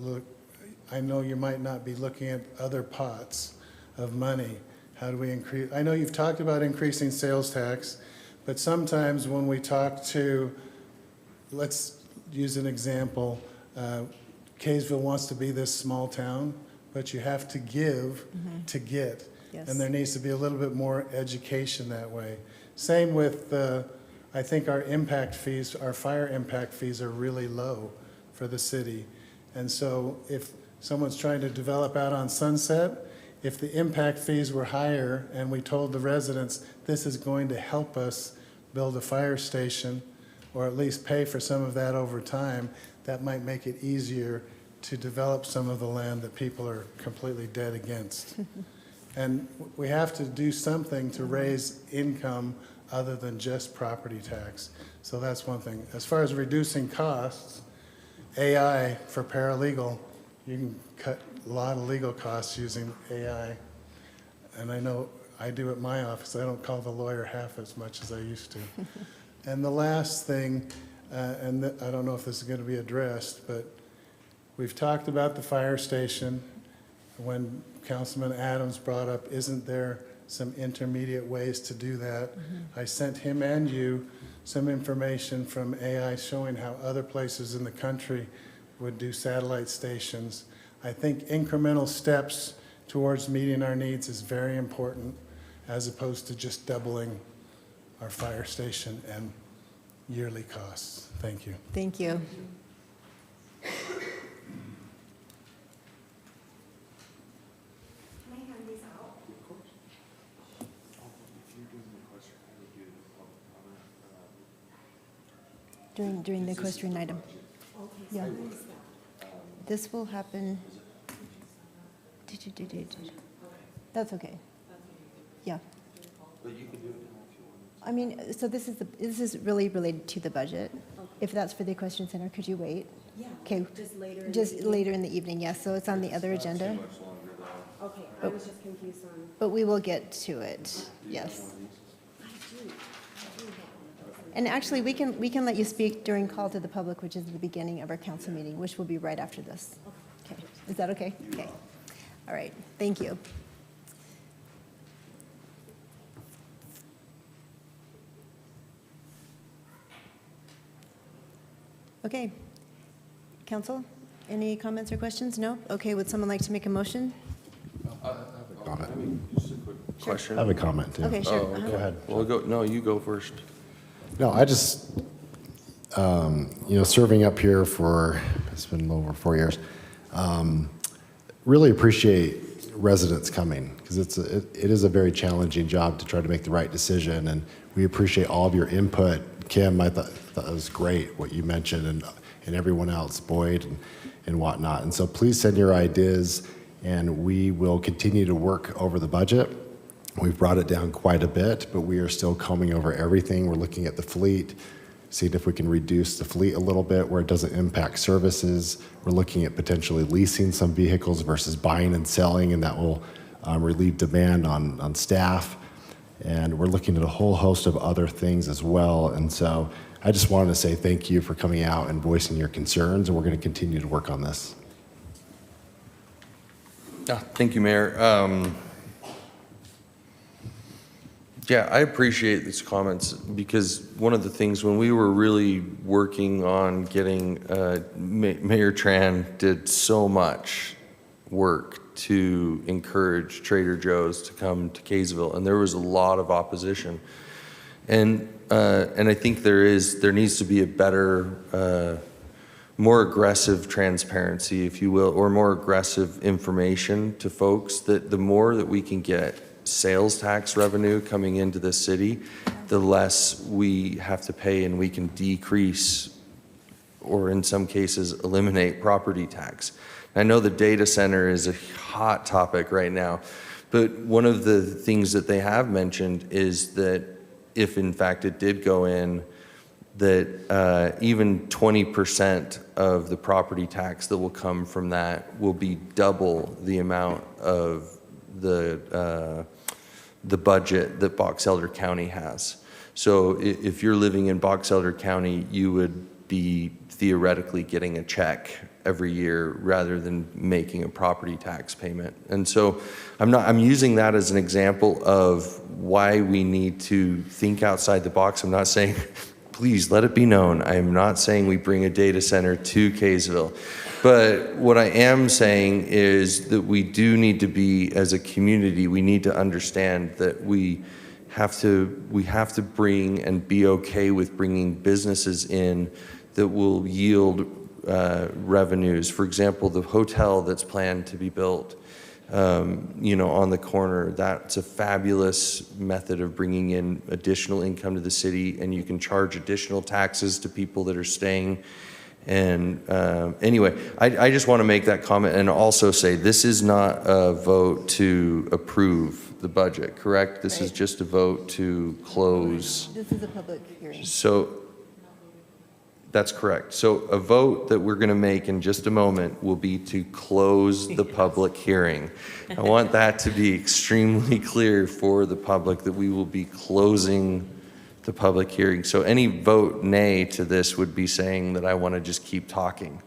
I know you might not be looking at other pots of money. How do we increase? I know you've talked about increasing sales tax, but sometimes when we talk to, let's use an example, Kaysville wants to be this small town, but you have to give to get. Yes. And there needs to be a little bit more education that way. Same with, I think our impact fees, our fire impact fees are really low for the city. And so if someone's trying to develop out on Sunset, if the impact fees were higher and we told the residents, this is going to help us build a fire station, or at least pay for some of that over time, that might make it easier to develop some of the land that people are completely dead against. And we have to do something to raise income other than just property tax. So that's one thing. As far as reducing costs, AI for paralegal, you can cut a lot of legal costs using AI. And I know I do at my office. I don't call the lawyer half as much as I used to. And the last thing, and I don't know if this is going to be addressed, but we've talked about the fire station. When Councilman Adams brought up, isn't there some intermediate ways to do that? I sent him and you some information from AI showing how other places in the country would do satellite stations. I think incremental steps towards meeting our needs is very important, as opposed to just doubling our fire station and yearly costs. Thank you. Thank you. During the equestrian item. Yeah. This will happen. That's okay. Yeah. I mean, so this is really related to the budget. If that's for the equestrian center, could you wait? Yeah. Okay. Just later in the evening, yes. So it's on the other agenda. Okay, I was just confused on. But we will get to it. Yes. I do have one of those. And actually, we can let you speak during call to the public, which is the beginning of our council meeting, which will be right after this. Okay. Is that okay? Okay. All right. Thank you. Okay. Council, any comments or questions? No? Okay, would someone like to make a motion? Question? I have a comment, too. Okay, sure. Oh, Uh-huh. Go ahead. Well, no, you go first. No, I just, serving up here for, it's been over 4 years, really appreciate residents coming, because it is a very challenging job to try to make the right decision, and we appreciate all of your input. Kim, I thought it was great what you mentioned, and everyone else, Boyd and whatnot. And so please send your ideas, and we will continue to work over the budget. We've brought it down quite a bit, but we are still combing over everything. We're looking at the fleet, seeing if we can reduce the fleet a little bit where it doesn't impact services. We're looking at potentially leasing some vehicles versus buying and selling, and that will relieve demand on staff. And we're looking at a whole host of other things as well. And so I just wanted to say thank you for coming out and voicing your concerns, and we're going to continue to work on this. Yeah, thank you, Mayor. Yeah, I appreciate these comments, because one of the things when we were really working on getting, Mayor Tran did so much work to encourage Trader Joe's to come to Kaysville, and there was a lot of opposition. And I think there needs to be a better more aggressive transparency, if you will, or more aggressive information to folks, that the more that we can get sales tax revenue coming into the city, the less we have to pay, and we can decrease or in some cases eliminate property tax. I know the data center is a hot topic right now, but one of the things that they have mentioned is that if in fact it did go in, that even 20% of the property tax that will come from that will be double the amount of the budget that Box Elder County has. So if you're living in Box Elder County, you would be theoretically getting a check every year rather than making a property tax payment. And so I'm using that as an example of why we need to think outside the box. I'm not saying, please let it be known, I am not saying we bring a data center to Kaysville. But what I am saying is that we do need to be, as a community, we need to understand that we have to bring and be okay with bringing businesses in that will yield revenues. For example, the hotel that's planned to be built, on the corner, that's a fabulous method of bringing in additional income to the city, and you can charge additional taxes to people that are staying. And anyway, I just want to make that comment and also say this is not a vote to approve the budget, correct? This is just a vote to close. This is a public hearing. So that's correct. So a vote that we're going to make in just a moment will be to close the public hearing. I want that to be extremely clear for the public that we will be closing the public hearing. So any vote nay to this would be saying that I want to just keep talking.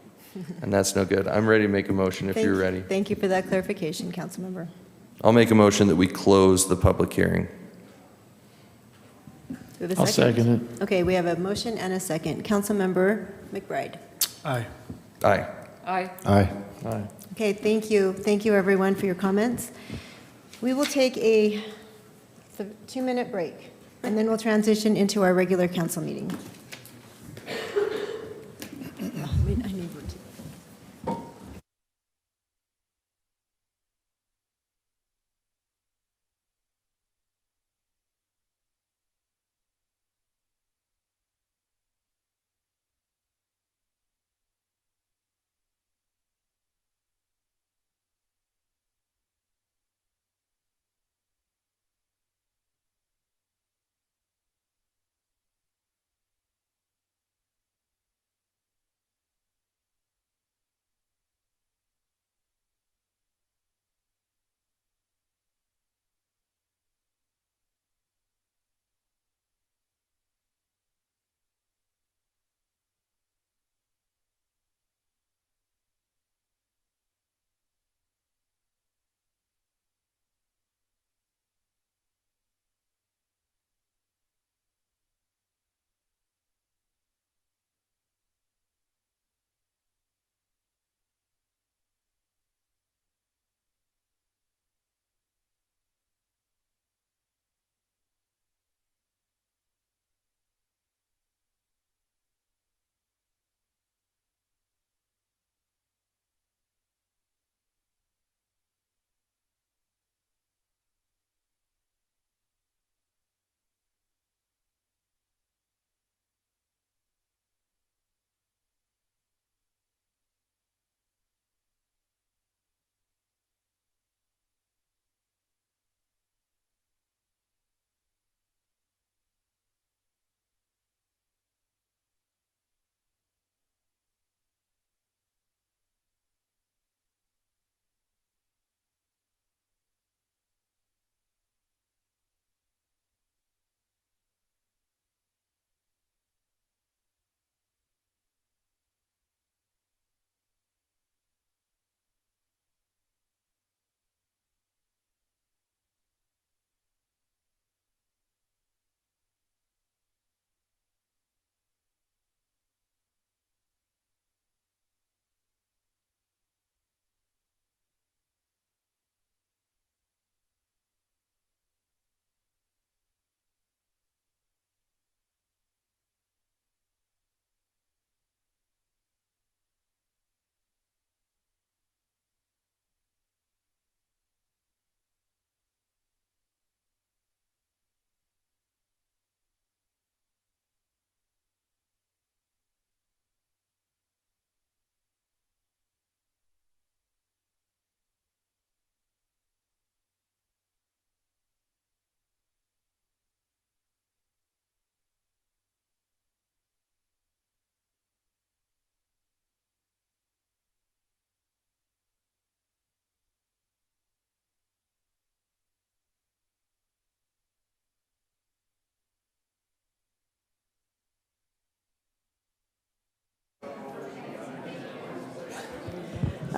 And that's no good. I'm ready to make a motion if you're ready. Thank you for that clarification, Councilmember. I'll make a motion that we close the public hearing. Do we have a I'll second it. Okay, we have a motion and a second. Councilmember McBride. Aye. Aye. Aye. Aye. Aye. Okay, thank you. Thank you, everyone, for your comments. We will take a 2-minute break, and then we'll transition into our regular council meeting. I need one too.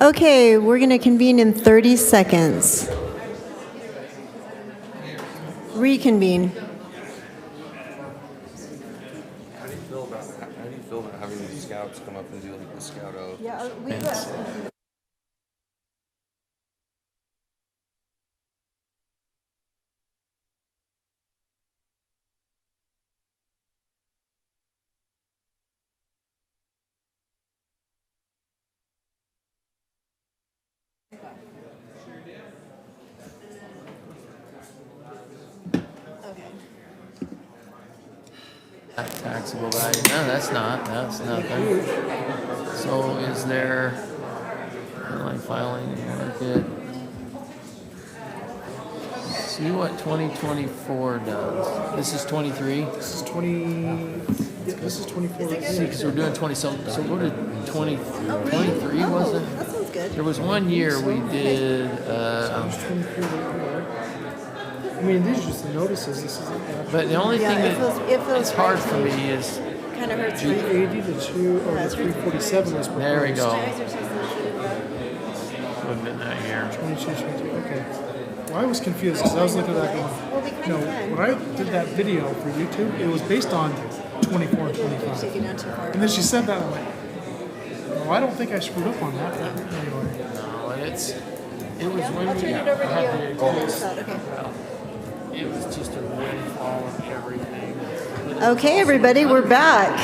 Okay, we're going to convene in 30 seconds. Reconvene. How do you feel about having the scouts come up and do like the scout oath? Yeah, Taxable value, no, that's nothing. So is there, online filing, market? See what 2024 does. This is 23? This is 24. See, because we're doing 20, so what did 23 was it? that sounds good. There was one year we did, I mean, these are just the notices. This isn't the but the only thing it feels that it's hard right for to me is, kind of hurts. 380 to 347 was proposed. there we go. Would Would have been that year. 22, 23, okay. Well, I was confused because I was looking at that going, Well, we kind no, of can. when I did that video for YouTube, it was based on 24 and Take 25. it down too far. And then she said that, I'm like, well, I don't think I screwed up on that. But anyway. No, it was when I'll we turn it over to had you. the- Okay. It was just a windfall of everything. Okay, everybody, we're back.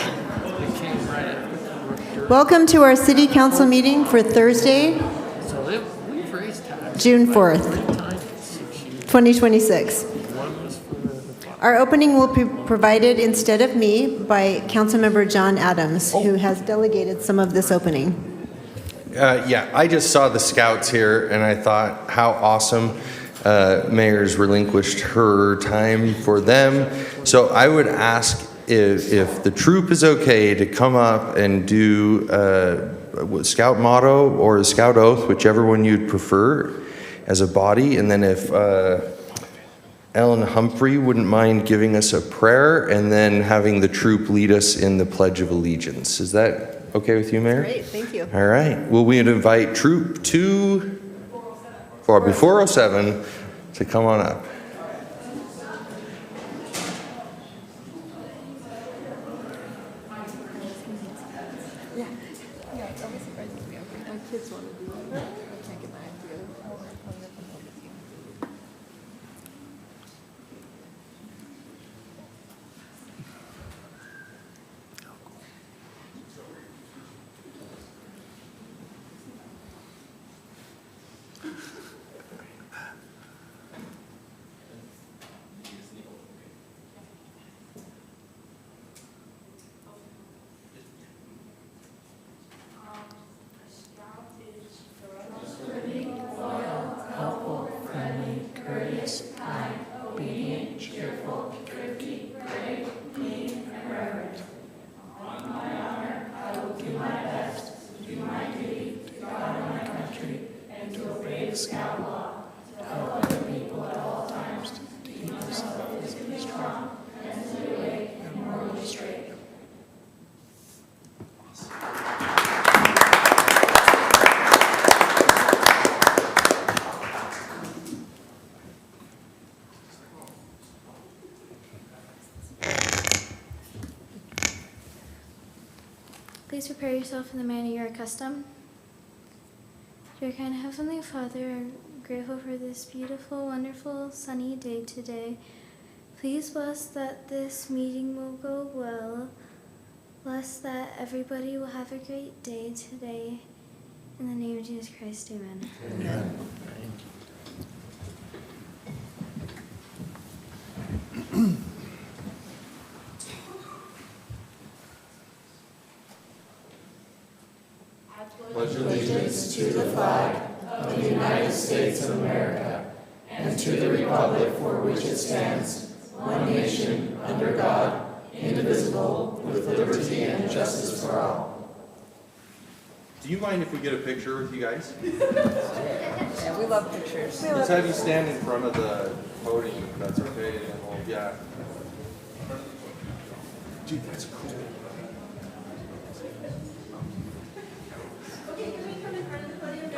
It came right after. Welcome to our city council meeting for Thursday, So we've raised taxes. June like 4th, 3 times in 6 years. 2026. One was for the Our opening will be provided instead of me by Councilmember John Adams, who has delegated some of this opening. Yeah, I just saw the scouts here and I thought how awesome Mayor's relinquished her time for them. So I would ask if the troop is okay to come up and do scout motto or a scout oath, whichever one you'd prefer as a body. And then if Ellen Humphrey wouldn't mind giving us a prayer and then having the troop lead us in the Pledge of Allegiance. Is that okay with you, Mayor? Great, thank you. All right. Well, we'd invite Troop 407 to come on up. Please prepare yourself in the manner you are accustomed. Dear kind Heavenly Father, I'm grateful for this beautiful, wonderful, sunny day today. Please bless that this meeting will go well. Bless that everybody will have a great day today. In the name of Jesus Christ, amen. Amen. pledge allegiance to the flag of the United States of America and to the republic for which it stands, one nation, under God, indivisible, with liberty and justice for all. Do you mind if we get a picture with you guys? Yeah, we love pictures. Let's have you stand in front of the podium, if that's okay, and then we'll, yeah. Dude, that's cool. Okay, can we come in front of the podium?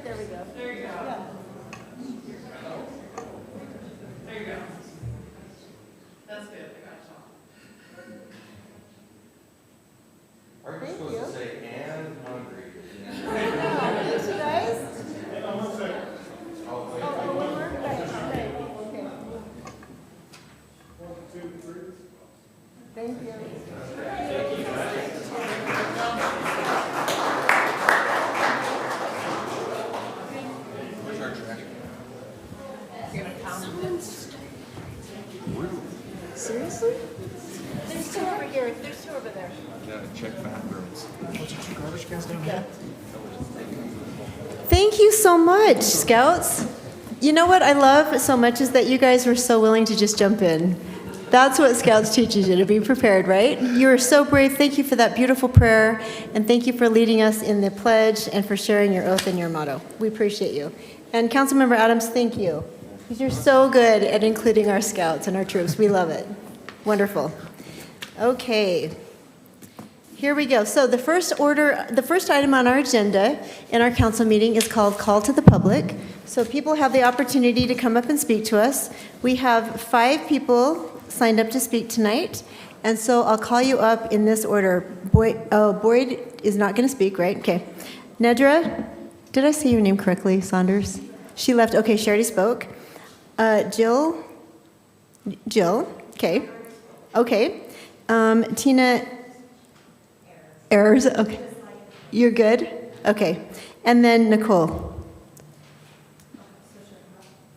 There we go. There you go. There you go. That's good, I got you. Aren't you supposed to say, and hungry? Thanks, you guys. Oh, One more? Right, okay. 1, 2, 3. Thank you. Where's our trash? Seriously? There's two over here, there's two over there. Yeah, check bathrooms. Thank you so much, Scouts. You know what I love so much is that you guys were so willing to just jump in. That's what Scouts teaches you, to be prepared, right? You were so brave. Thank you for that beautiful prayer, and thank you for leading us in the pledge and for sharing your oath and your motto. We appreciate you. And Councilmember Adams, thank you, because you're so good at including our Scouts and our troops. We love it. Wonderful. Okay. Here we go. So the first item on our agenda in our council meeting is called Call to the Public. So people have the opportunity to come up and speak to us. We have 5 people signed up to speak tonight, and so I'll call you up in this order. Boyd is not going to speak, right? Okay. Nedra, did I say your name correctly, Saunders? She left. Okay, she already spoke. Jill, okay. Okay. Tina Errors, okay. You're good? Okay. And then Nicole.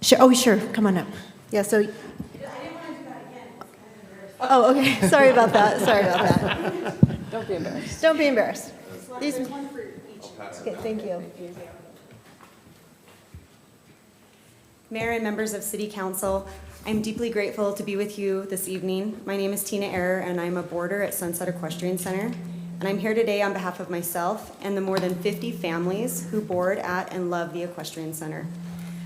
Sure. Oh, sure. Come on up. Yeah, so. Oh, okay. Sorry about that. Sorry about that. Don't be embarrassed. Don't be embarrassed. There's one for each. Okay, thank you. Mayor and members of City Council, I'm deeply grateful to be with you this evening. My name is Tina Errer, and I'm a boarder at Sunset Equestrian Center. And I'm here today on behalf of myself and the more than 50 families who board at and love the Equestrian Center.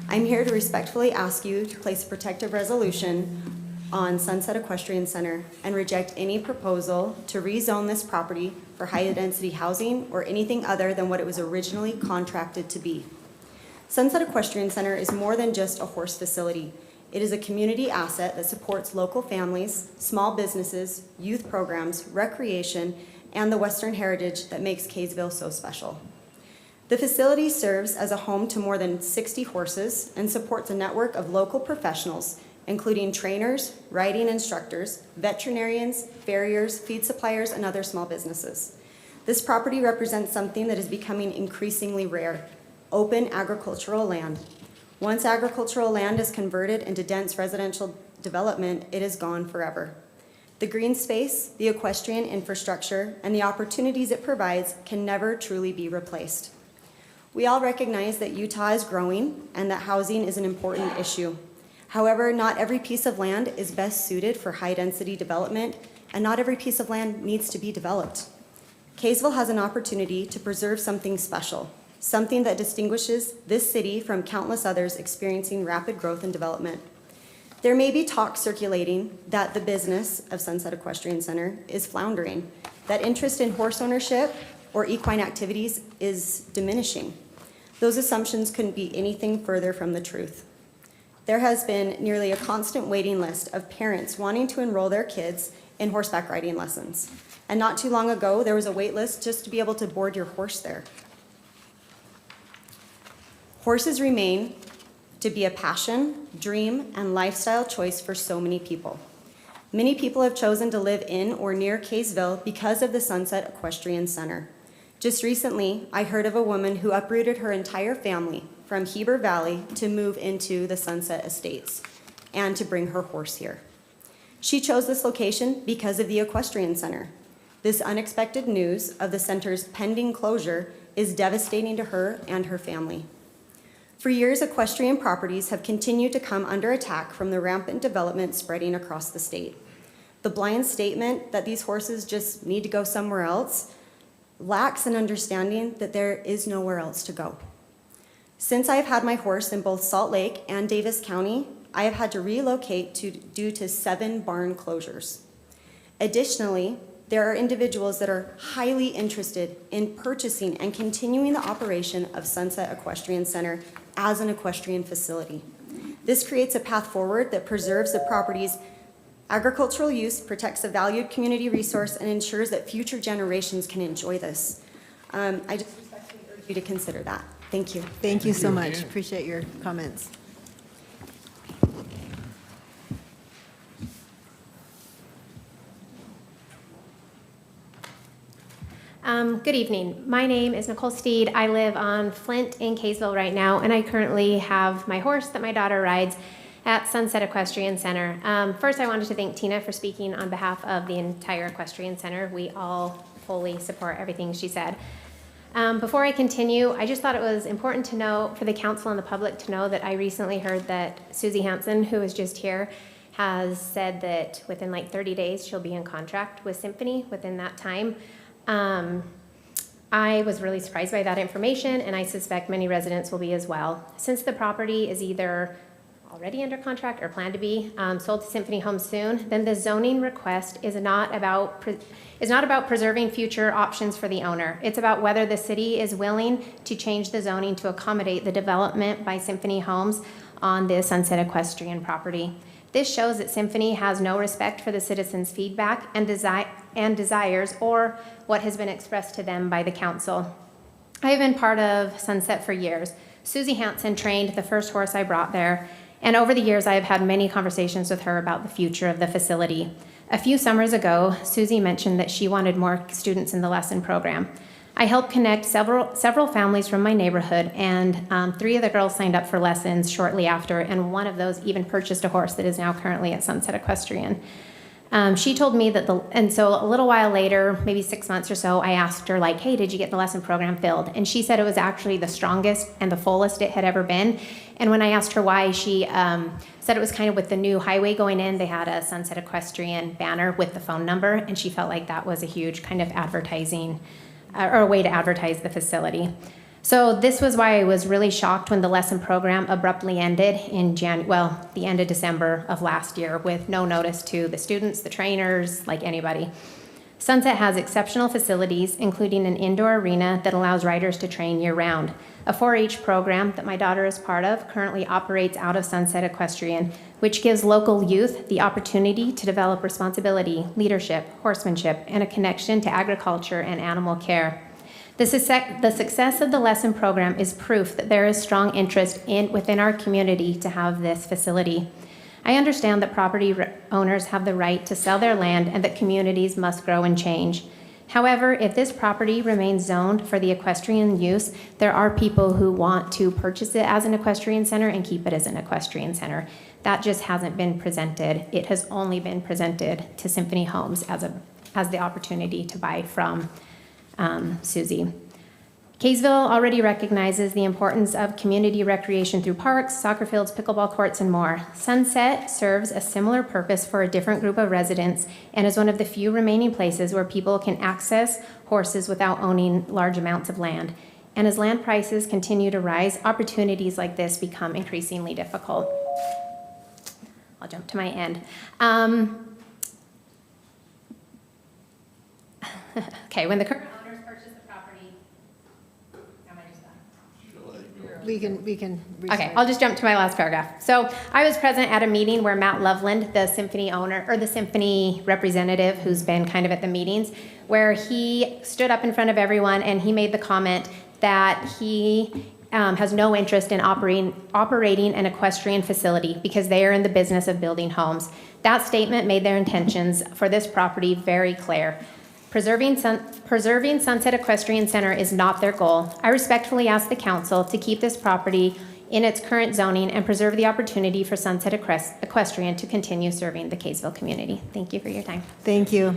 I'm here to respectfully ask you to place a protective resolution on Sunset Equestrian Center and reject any proposal to rezone this property for high-density housing or anything other than what it was originally contracted to be. Sunset Equestrian Center is more than just a horse facility. It is a community asset that supports local families, small businesses, youth programs, recreation, and the Western heritage that makes Kaysville so special. The facility serves as a home to more than 60 horses and supports a network of local professionals, including trainers, riding instructors, veterinarians, farriers, feed suppliers, and other small businesses. This property represents something that is becoming increasingly rare: open agricultural land. Once agricultural land is converted into dense residential development, it is gone forever. The green space, the equestrian infrastructure, and the opportunities it provides can never truly be replaced. We all recognize that Utah is growing and that housing is an important issue. However, not every piece of land is best suited for high-density development, and not every piece of land needs to be developed. Kaysville has an opportunity to preserve something special, something that distinguishes this city from countless others experiencing rapid growth and development. There may be talk circulating that the business of Sunset Equestrian Center is floundering, that interest in horse ownership or equine activities is diminishing. Those assumptions couldn't be anything further from the truth. There has been nearly a constant waiting list of parents wanting to enroll their kids in horseback riding lessons. And not too long ago, there was a wait list just to be able to board your horse there. Horses remain to be a passion, dream, and lifestyle choice for so many people. Many people have chosen to live in or near Kaysville because of the Sunset Equestrian Center. Just recently, I heard of a woman who uprooted her entire family from Heber Valley to move into the Sunset Estates and to bring her horse here. She chose this location because of the Equestrian Center. This unexpected news of the center's pending closure is devastating to her and her family. For years, equestrian properties have continued to come under attack from the rampant development spreading across the state. The blind statement that these horses just need to go somewhere else lacks an understanding that there is nowhere else to go. Since I have had my horse in both Salt Lake and Davis County, I have had to relocate due to 7 barn closures. Additionally, there are individuals that are highly interested in purchasing and continuing the operation of Sunset Equestrian Center as an equestrian facility. This creates a path forward that preserves the property's agricultural use, protects a valued community resource, and ensures that future generations can enjoy this. I just respectfully urge you to consider that. Thank you. Thank you so much. Appreciate your comments. Good evening. My name is Nicole Steed. I live on Flint in Kaysville right now, and I currently have my horse that my daughter rides at Sunset Equestrian Center. First, I wanted to thank Tina for speaking on behalf of the entire Equestrian Center. We all fully support everything she said. Before I continue, I just thought it was important to know, for the council and the public to know, that I recently heard that Susie Hansen, who was just here, has said that within like 30 days she'll be in contract with Symphony within that time. I was really surprised by that information, and I suspect many residents will be as well. Since the property is either already under contract or planned to be sold to Symphony Homes soon, then the zoning request is not about preserving future options for the owner. It's about whether the city is willing to change the zoning to accommodate the development by Symphony Homes on the Sunset Equestrian property. This shows that Symphony has no respect for the citizens' feedback and desires or what has been expressed to them by the council. I have been part of Sunset for years. Susie Hansen trained the first horse I brought there, and over the years I have had many conversations with her about the future of the facility. A few summers ago, Susie mentioned that she wanted more students in the lesson program. I helped connect several families from my neighborhood, and 3 of the girls signed up for lessons shortly after, and one of those even purchased a horse that is now currently at Sunset Equestrian. She told me that and so a little while later, maybe 6 months or so, I asked her, like, hey, did you get the lesson program filled? And she said it was actually the strongest and the fullest it had ever been. And when I asked her why, she said it was kind of with the new highway going in, they had a Sunset Equestrian banner with the phone number, and she felt like that was a huge kind of advertising or a way to advertise the facility. So this was why I was really shocked when the lesson program abruptly ended in the end of December of last year with no notice to the students, the trainers, like anybody. Sunset has exceptional facilities, including an indoor arena that allows riders to train year-round. A 4-H program that my daughter is part of currently operates out of Sunset Equestrian, which gives local youth the opportunity to develop responsibility, leadership, horsemanship, and a connection to agriculture and animal care. The success of the lesson program is proof that there is strong interest within our community to have this facility. I understand that property owners have the right to sell their land and that communities must grow and change. However, if this property remains zoned for the equestrian use, there are people who want to purchase it as an equestrian center and keep it as an equestrian center. That just hasn't been presented. It has only been presented to Symphony Homes as the opportunity to buy from Susie. Kaysville already recognizes the importance of community recreation through parks, soccer fields, pickleball courts, and more. Sunset serves a similar purpose for a different group of residents and is one of the few remaining places where people can access horses without owning large amounts of land. And as land prices continue to rise, opportunities like this become increasingly difficult. I'll jump to my end. Okay, when the current owners purchased the property, am I just done? We can. Okay, I'll just jump to my last paragraph. So I was present at a meeting where Matt Loveland, the Symphony owner, or the Symphony representative who's been kind of at the meetings, where he stood up in front of everyone and he made the comment that he has no interest in operating an equestrian facility because they are in the business of building homes. That statement made their intentions for this property very clear. Preserving Sunset Equestrian Center is not their goal. I respectfully ask the council to keep this property in its current zoning and preserve the opportunity for Sunset Equestrian to continue serving the Kaysville community. Thank you for your time. Thank you.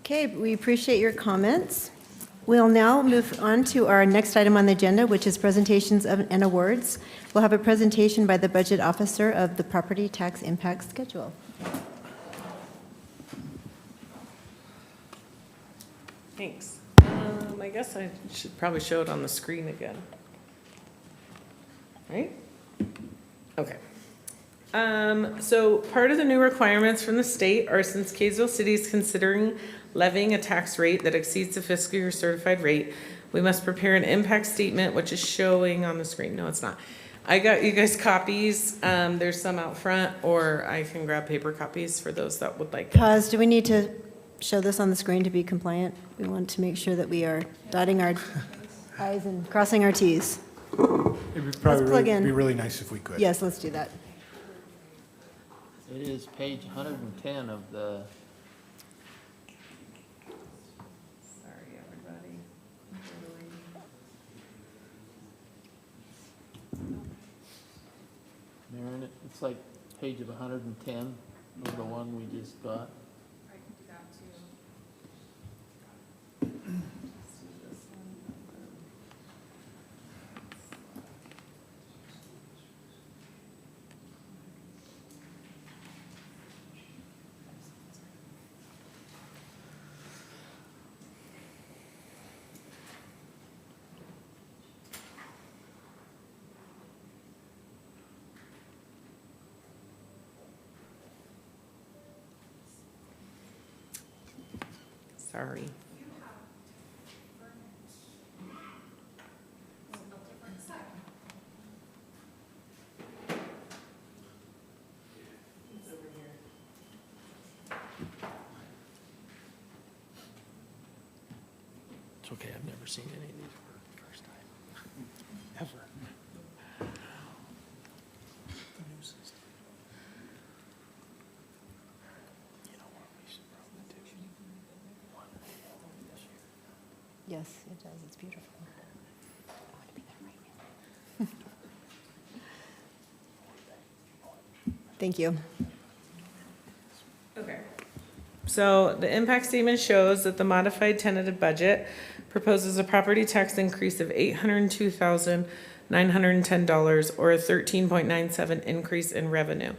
Okay, we appreciate your comments. We'll now move on to our next item on the agenda, which is presentations and awards. We'll have a presentation by the budget officer of the property tax impact schedule. Thanks. I guess I should probably show it on the screen again. Right? Okay. So part of the new requirements from the state are, since Kaysville City is considering levying a tax rate that exceeds the fiscal year certified rate, we must prepare an impact statement, which is showing on the screen. No, it's not. I got you guys copies. There's some out front, or I can grab paper copies for those that would like it. Pause, do we need to show this on the screen to be compliant? We want to make sure that we are dotting our i's and crossing our t's. It would Let's probably plug in. be really nice if we could. Yes, let's do that. It is page 110 of the, Sorry, everybody. Marin, it's like page of 110 of the one we just got. Sorry. It's okay, I've never seen any of these for the first time, ever. The new system. You know what we should probably do? One this year. Yes, it does. It's beautiful. I want to be there right now. Thank you. Okay. So the impact statement shows that the modified tentative budget proposes a property tax increase of $802,910, or a 13.97% increase in revenue.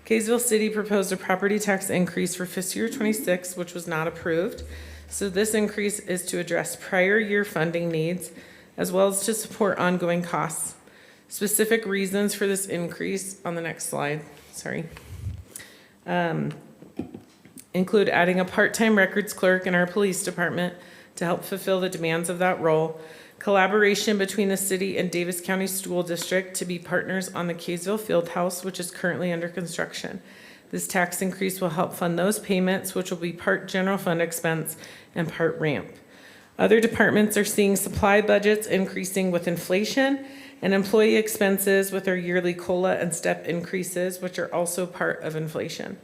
Kaysville City proposed a property tax increase for fiscal year 26, which was not approved. So this increase is to address prior year funding needs, as well as to support ongoing costs. Specific reasons for this increase on the next slide, include adding a part-time records clerk in our police department to help fulfill the demands of that role, collaboration between the city and Davis County School District to be partners on the Kaysville Fieldhouse, which is currently under construction. This tax increase will help fund those payments, which will be part general fund expense and part ramp. Other departments are seeing supply budgets increasing with inflation, and employee expenses with their yearly COLA and step increases, which are also part of inflation.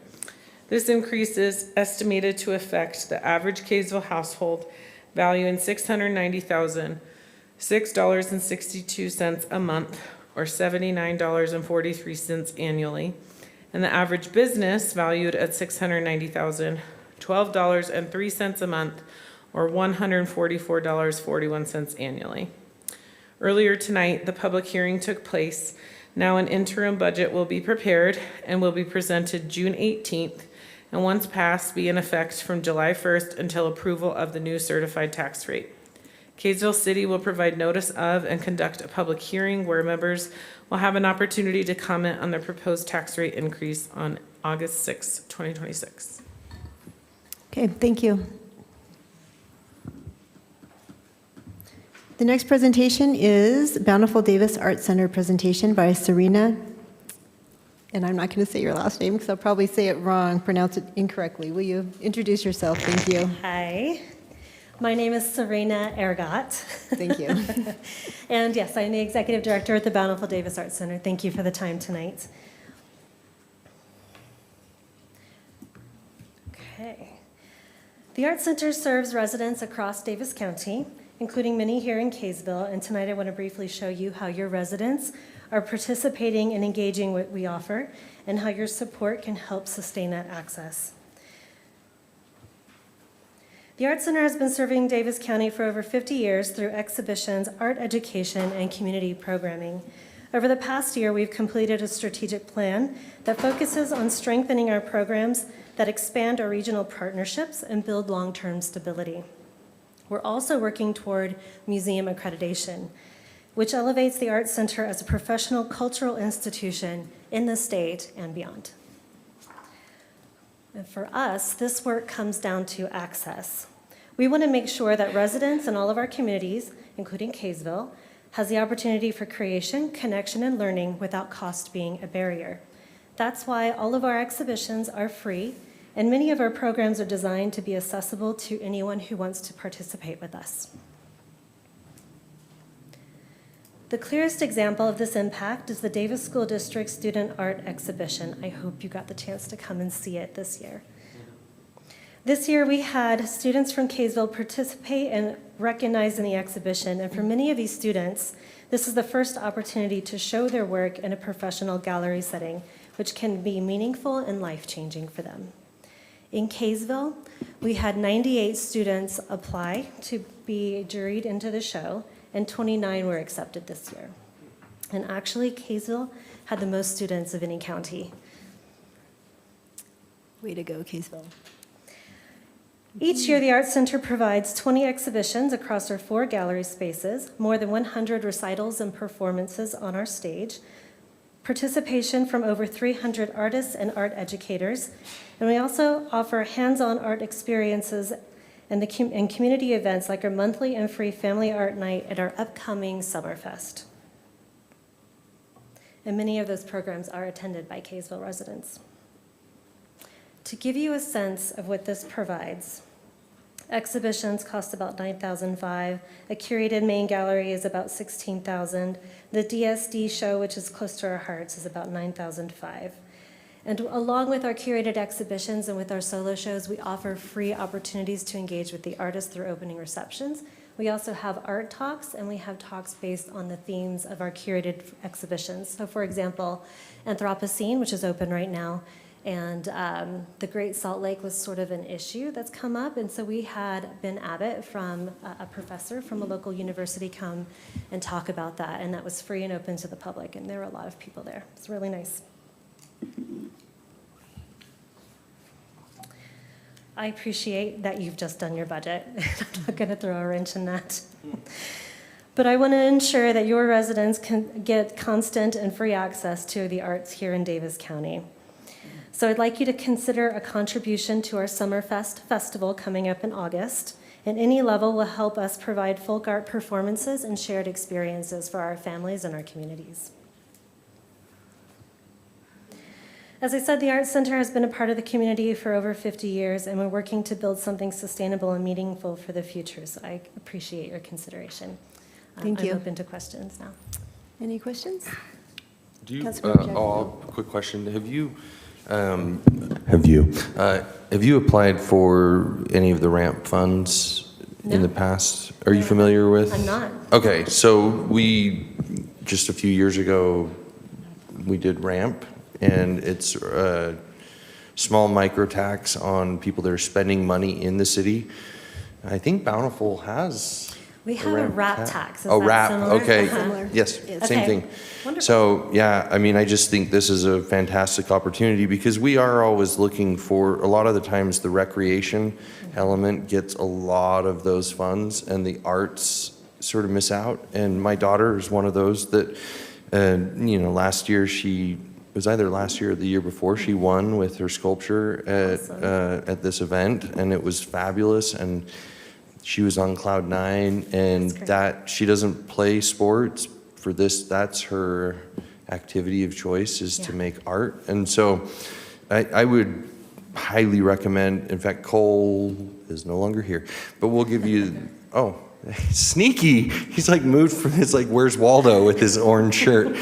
This increase is estimated to affect the average Kaysville household value in $690,006.62 a month, or $79.43 annually, and the average business valued at $690,012.03 a month, or $144.41 annually. Earlier tonight, the public hearing took place. Now an interim budget will be prepared and will be presented June 18th, and once passed, be in effect from July 1st until approval of the new certified tax rate. Kaysville City will provide notice of and conduct a public hearing where members will have an opportunity to comment on the proposed tax rate increase on August 6, 2026. Okay, thank you. The next presentation is Bountiful Davis Art Center presentation by Serena, and I'm not going to say your last name because I'll probably say it wrong, pronounce it incorrectly. Will you introduce yourself? Thank you. Hi, my name is Serena Ergot. Thank you. And yes, I'm the Executive Director at the Bountiful Davis Art Center. Thank you for the time tonight. Okay. The Art Center serves residents across Davis County, including many here in Kaysville, and tonight I want to briefly show you how your residents are participating and engaging what we offer, and how your support can help sustain that access. The Art Center has been serving Davis County for over 50 years through exhibitions, art education, and community programming. Over the past year, we've completed a strategic plan that focuses on strengthening our programs that expand our regional partnerships and build long-term stability. We're also working toward museum accreditation. which elevates the Arts Center as a professional cultural institution in the state and beyond. And for us, this work comes down to access. We want to make sure that residents in all of our communities, including Kaysville, has the opportunity for creation, connection, and learning without cost being a barrier. That's why all of our exhibitions are free, and many of our programs are designed to be accessible to anyone who wants to participate with us. The clearest example of this impact is the Davis School District Student Art Exhibition. I hope you got the chance to come and see it this year. This year we had students from Kaysville participate and recognize in the exhibition, and for many of these students, this is the first opportunity to show their work in a professional gallery setting, which can be meaningful and life-changing for them. In Kaysville, we had 98 students apply to be juried into the show, and 29 were accepted this year. And actually, Kaysville had the most students of any county. Way to go, Kaysville. Each year, the Arts Center provides 20 exhibitions across our 4 gallery spaces, more than 100 recitals and performances on our stage, participation from over 300 artists and art educators, and we also offer hands-on art experiences and community events like our monthly and free family art night at our upcoming Summerfest. And many of those programs are attended by Kaysville residents. To give you a sense of what this provides, exhibitions cost about $9,500. A curated main gallery is about $16,000. The DSD show, which is close to our hearts, is about $9,500. And along with our curated exhibitions and with our solo shows, we offer free opportunities to engage with the artists through opening receptions. We also have art talks, and we have talks based on the themes of our curated exhibitions. So for example, Anthropocene, which is open right now, and the Great Salt Lake was sort of an issue that's come up. And so we had Ben Abbott, from a professor from a local university, come and talk about that. And that was free and open to the public. And there were a lot of people there. It's really nice. I appreciate that you've just done your budget. I'm not going to throw a wrench in that. But I want to ensure that your residents can get constant and free access to the arts here in Davis County. So I'd like you to consider a contribution to our Summerfest festival coming up in August. And any level will help us provide folk art performances and shared experiences for our families and our communities. As I said, the Arts Center has been a part of the community for over 50 years, and we're working to build something sustainable and meaningful for the future. So I appreciate your consideration. Thank you. I'm open to questions now. Any questions? Do you, Councilmember Jackson. quick question. Have you applied for any of the ramp funds in the past? Are you familiar with? I'm not. Okay, so we, just a few years ago, we did ramp, and it's a small micro tax on people that are spending money in the city. I think Bountiful has. We have a RAP tax. Is Oh, that RAP, similar? okay. Uh-huh. Yes, Okay. same thing. Wonderful. So, yeah, I mean, I just think this is a fantastic opportunity because we are always looking for, a lot of the times, the recreation element gets a lot of those funds, and the arts sort of miss out. And my daughter is one of those that, last year it was either last year or the year before, she won with her sculpture at this event, and it was fabulous. And she was on cloud 9, and that she doesn't play sports for this. That's her activity of choice, is to make art. And so I would highly recommend, in fact, Cole is no longer here, but we'll give you, oh, sneaky. He's like moved from, it's like, where's Waldo with his orange shirt?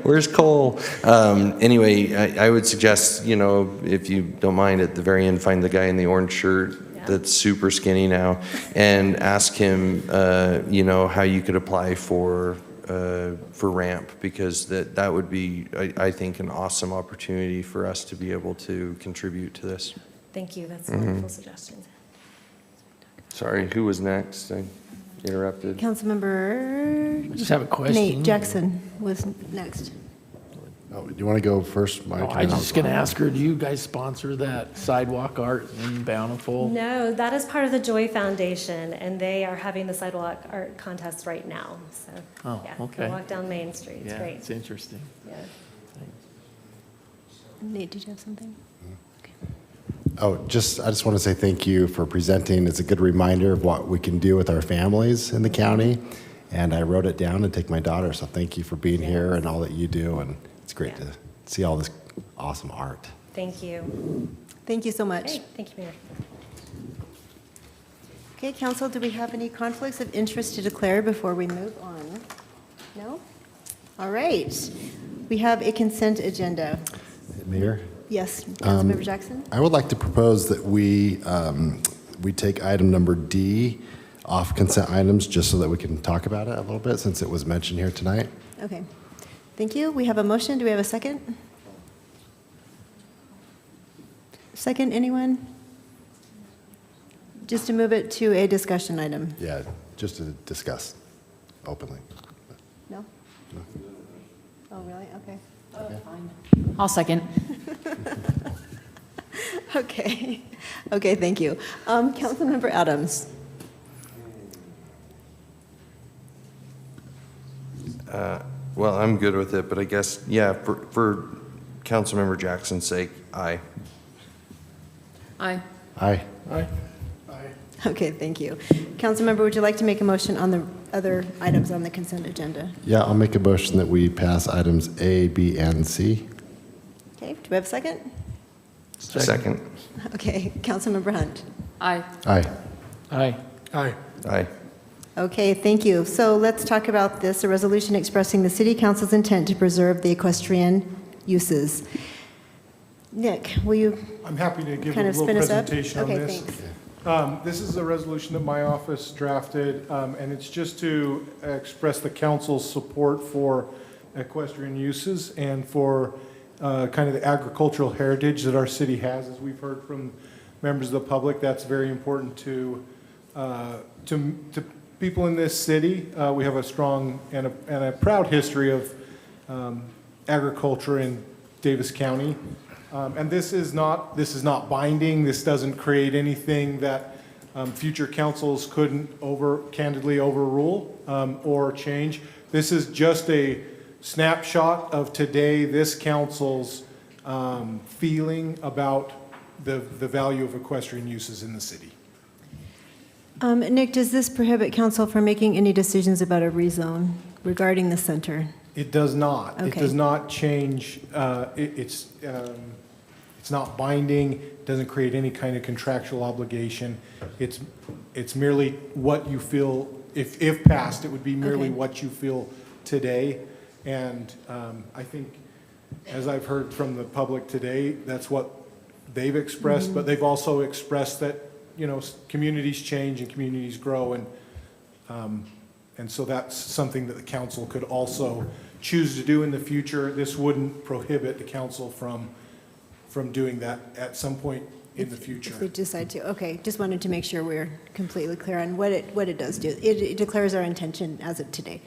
Where's Cole? Anyway, I would suggest, if you don't mind, at the very end, find the guy in the orange shirt that's super skinny now, and ask him, how you could apply for ramp, because that would be, I think, an awesome opportunity for us to be able to contribute to this. Thank you. That's a wonderful suggestion. Sorry, who was next? I interrupted. Councilmember I just have a question. Nate Jackson was next. Oh, do you want to go first, Mike? I was just gonna ask her, do you guys sponsor that sidewalk art in Bountiful? No, that is part of the Joy Foundation, and they are having the sidewalk art contest right now, so. Oh, yeah, okay. Walk down Main Street, it's Yeah, great. it's interesting. Yeah. Nate, did you have something? Oh, I just want to say thank you for presenting. It's a good reminder of what we can do with our families in the county. And I wrote it down and take my daughter. So thank you for being here and all that you do. And it's great to see all this awesome art. Thank you. Thank you so much. Great, thank you, Mayor. Okay, council, do we have any conflicts of interest to declare before we move on? No? All right. We have a consent agenda. Mayor? Yes, Councilmember Jackson? I would like to propose that we take item number D off consent items just so that we can talk about it a little bit since it was mentioned here tonight. Okay. Thank you. We have a motion. Do we have a second? Second, anyone? Just to move it to a discussion item. Yeah, just to discuss openly. No? Oh, really? Okay. I'll second. Okay. Okay, thank you. Councilmember Adams? Well, I'm good with it, but I guess, yeah, for Councilmember Jackson's sake, aye. Aye. Aye. Aye. Okay, thank you. Councilmember, would you like to make a motion on the other items on the consent agenda? Yeah, I'll make a motion that we pass items A, B, and C. Okay, do we have a second? Second. Okay, Councilmember Hunt? Aye. Aye. Aye. Aye. Aye. Okay, thank you. So let's talk about this, a resolution expressing the city council's intent to preserve the equestrian uses. Nick, will you I'm happy to give a kind of little spin us up? presentation on Okay, this. thanks. This is a resolution that my office drafted, and it's just to express the council's support for equestrian uses and for kind of the agricultural heritage that our city has. As we've heard from members of the public, that's very important to people in this city. We have a strong and a proud history of agriculture in Davis County. And this is not binding. This doesn't create anything that future councils couldn't candidly overrule or change. This is just a snapshot of today, this council's feeling about the value of equestrian uses in the city. Nick, does this prohibit council from making any decisions about a rezone regarding the center? It does not. It Okay. does not change. It's not binding. It doesn't create any kind of contractual obligation. It's merely what you feel. If passed, it would be merely Okay. what you feel today. And I think, as I've heard from the public today, that's what they've expressed. Mm-hmm. But they've also expressed that communities change and communities grow, and so that's something that the council could also choose to do in the future. This wouldn't prohibit the council from doing that at some point in the future. If they decide to, okay, just wanted to make sure we're completely clear on what it does do. It declares our intention as of today.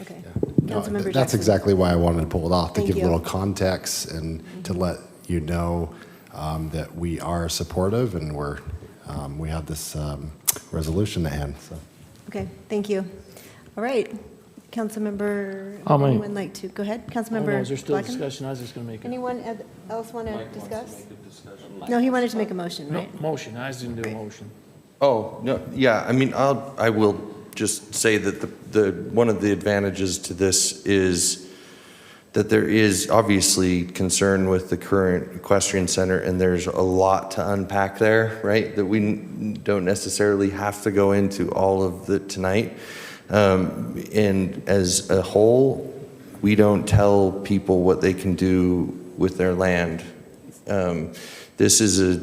Okay. No, Councilmember that's Jackson. exactly why I wanted to pull it off, to Thank give a you. little context and to let you know that we are supportive and we have this resolution at hand. So. Okay, thank you. All right, Councilmember, I'll anyone like to, go ahead, Oh, Councilmember no, is there still Blacken? discussion? I was just gonna make a Anyone else want to discuss? No, he wanted to make a motion, right? motion. I was gonna do a motion. Oh, no, yeah, I mean, I will just say that the one of the advantages to this is that there is obviously concern with the current equestrian center, and there's a lot to unpack there, right? That we don't necessarily have to go into all of it tonight. And as a whole, we don't tell people what they can do with their land. This is a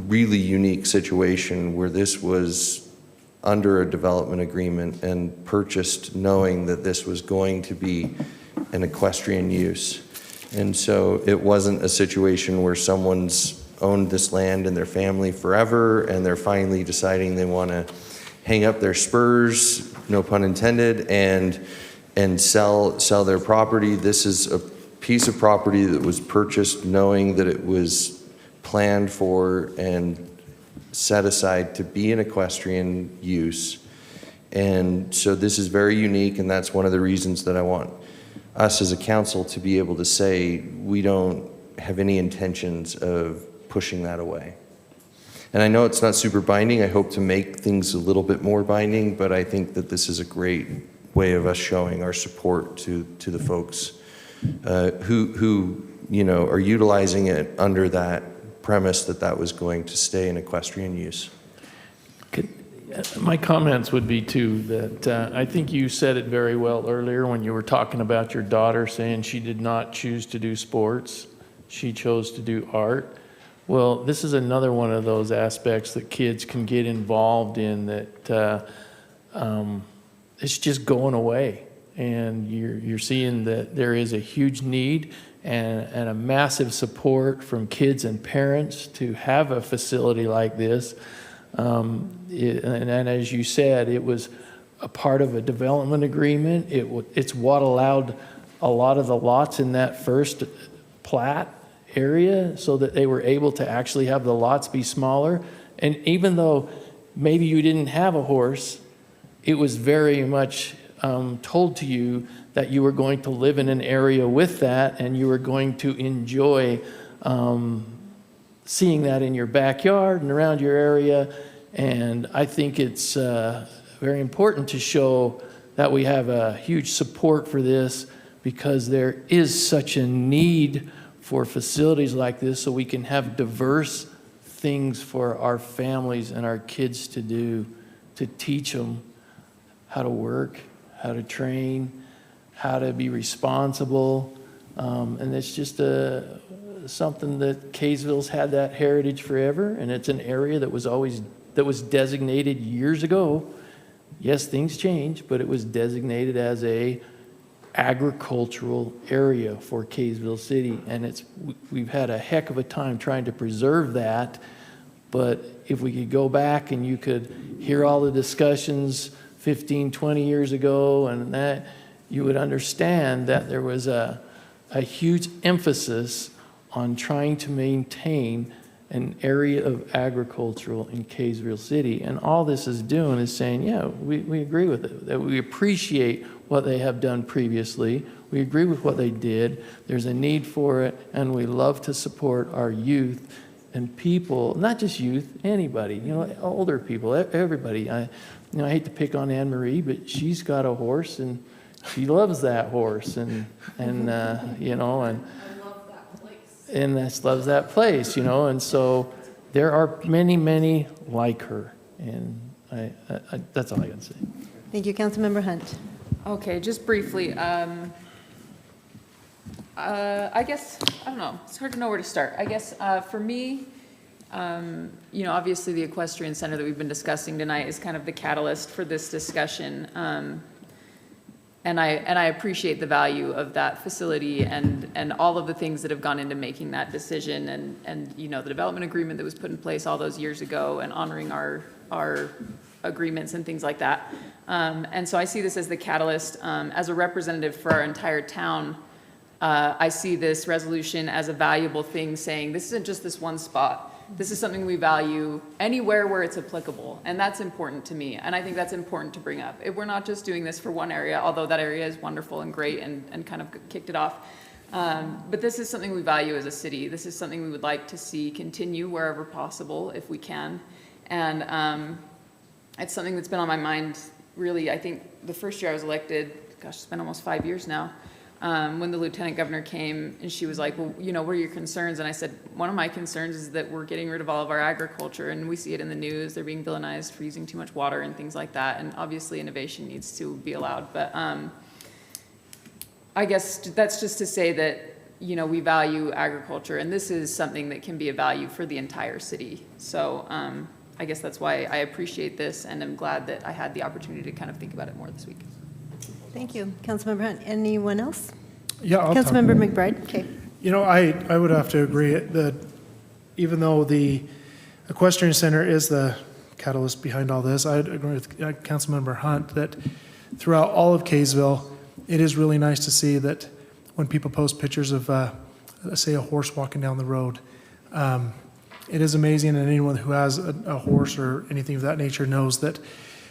really unique situation where this was under a development agreement and purchased knowing that this was going to be an equestrian use. And so it wasn't a situation where someone's owned this land in their family forever and they're finally deciding they want to hang up their spurs, no pun intended, and sell their property. This is piece of property that was purchased knowing that it was planned for and set aside to be an equestrian use. And so this is very unique, and that's one of the reasons that I want us as a council to be able to say we don't have any intentions of pushing that away. And I know it's not super binding. I hope to make things a little bit more binding, but I think that this is a great way of us showing our support to the folks who you know, are utilizing it under that premise that that was going to stay in equestrian use. My comments would be too that I think you said it very well earlier when you were talking about your daughter saying she did not choose to do sports. She chose to do art. Well, this is another one of those aspects that kids can get involved in that it's just going away. And you're seeing that there is a huge need and a massive support from kids and parents to have a facility like this. And as you said, it was a part of a development agreement. It's what allowed a lot of the lots in that first plat area so that they were able to actually have the lots be smaller. And even though maybe you didn't have a horse, it was very much told to you that you were going to live in an area with that and you were going to enjoy seeing that in your backyard and around your area. And I think it's very important to show that we have a huge support for this because there is such a need for facilities like this so we can have diverse things for our families and our kids to do, to teach them how to work, how to train, how to be responsible. And it's just something that Kaysville's had that heritage forever, and it's an area that was designated years ago. Yes, things change, but it was designated as a agricultural area for Kaysville City, and we've had a heck of a time trying to preserve that. But if we could go back and you could hear all the discussions 15, 20 years ago, and that you would understand that there was a huge emphasis on trying to maintain an area of agricultural in Kaysville City. And all this is doing is saying, yeah, we agree with it, that we appreciate what they have done previously. We agree with what they did. There's a need for it, and we love to support our youth and people, not just youth, anybody, you know, older people, everybody. I hate to pick on Anne Marie, but she's got a horse, and she loves that horse, and you know, and loves that place, you know, and so there are many, many like her, and I that's all I got to say. Thank you, Councilmember Hunt. Okay, just briefly, I guess, I don't know, it's hard to know where to start. I guess for me, you know, obviously the equestrian center that we've been discussing tonight is kind of the catalyst for this discussion. And I appreciate the value of that facility and all of the things that have gone into making that decision and you know, the development agreement that was put in place all those years ago and honoring our agreements and things like that. And so I see this as the catalyst. As a representative for our entire town, I see this resolution as a valuable thing saying this isn't just this one spot. This is something we value anywhere where it's applicable, and that's important to me, and I think that's important to bring up. We're not just doing this for one area, although that area is wonderful and great and kind of kicked it off. But this is something we value as a city. This is something we would like to see continue wherever possible if we can. And it's something that's been on my mind really, I think the first year I was elected, gosh, it's been almost 5 years now, when the lieutenant governor came and she was like, well, you know, what are your concerns? And I said, one of my concerns is that we're getting rid of all of our agriculture, and we see it in the news. They're being villainized for using too much water and things like that. And obviously innovation needs to be allowed. But I guess that's just to say that, you know, we value agriculture, and this is something that can be a value for the entire city. So I guess that's why I appreciate this, and I'm glad that I had the opportunity to kind of think about it more this week. Thank you, Councilmember Hunt. Anyone else? Yeah, I'll Councilmember talk. McBride. Okay. You know, I would have to agree that even though the equestrian center is the catalyst behind all this, I'd agree with Councilmember Hunt that throughout all of Kaysville, it is really nice to see that when people post pictures of, say, a horse walking down the road. It is amazing, and anyone who has a horse or anything of that nature knows that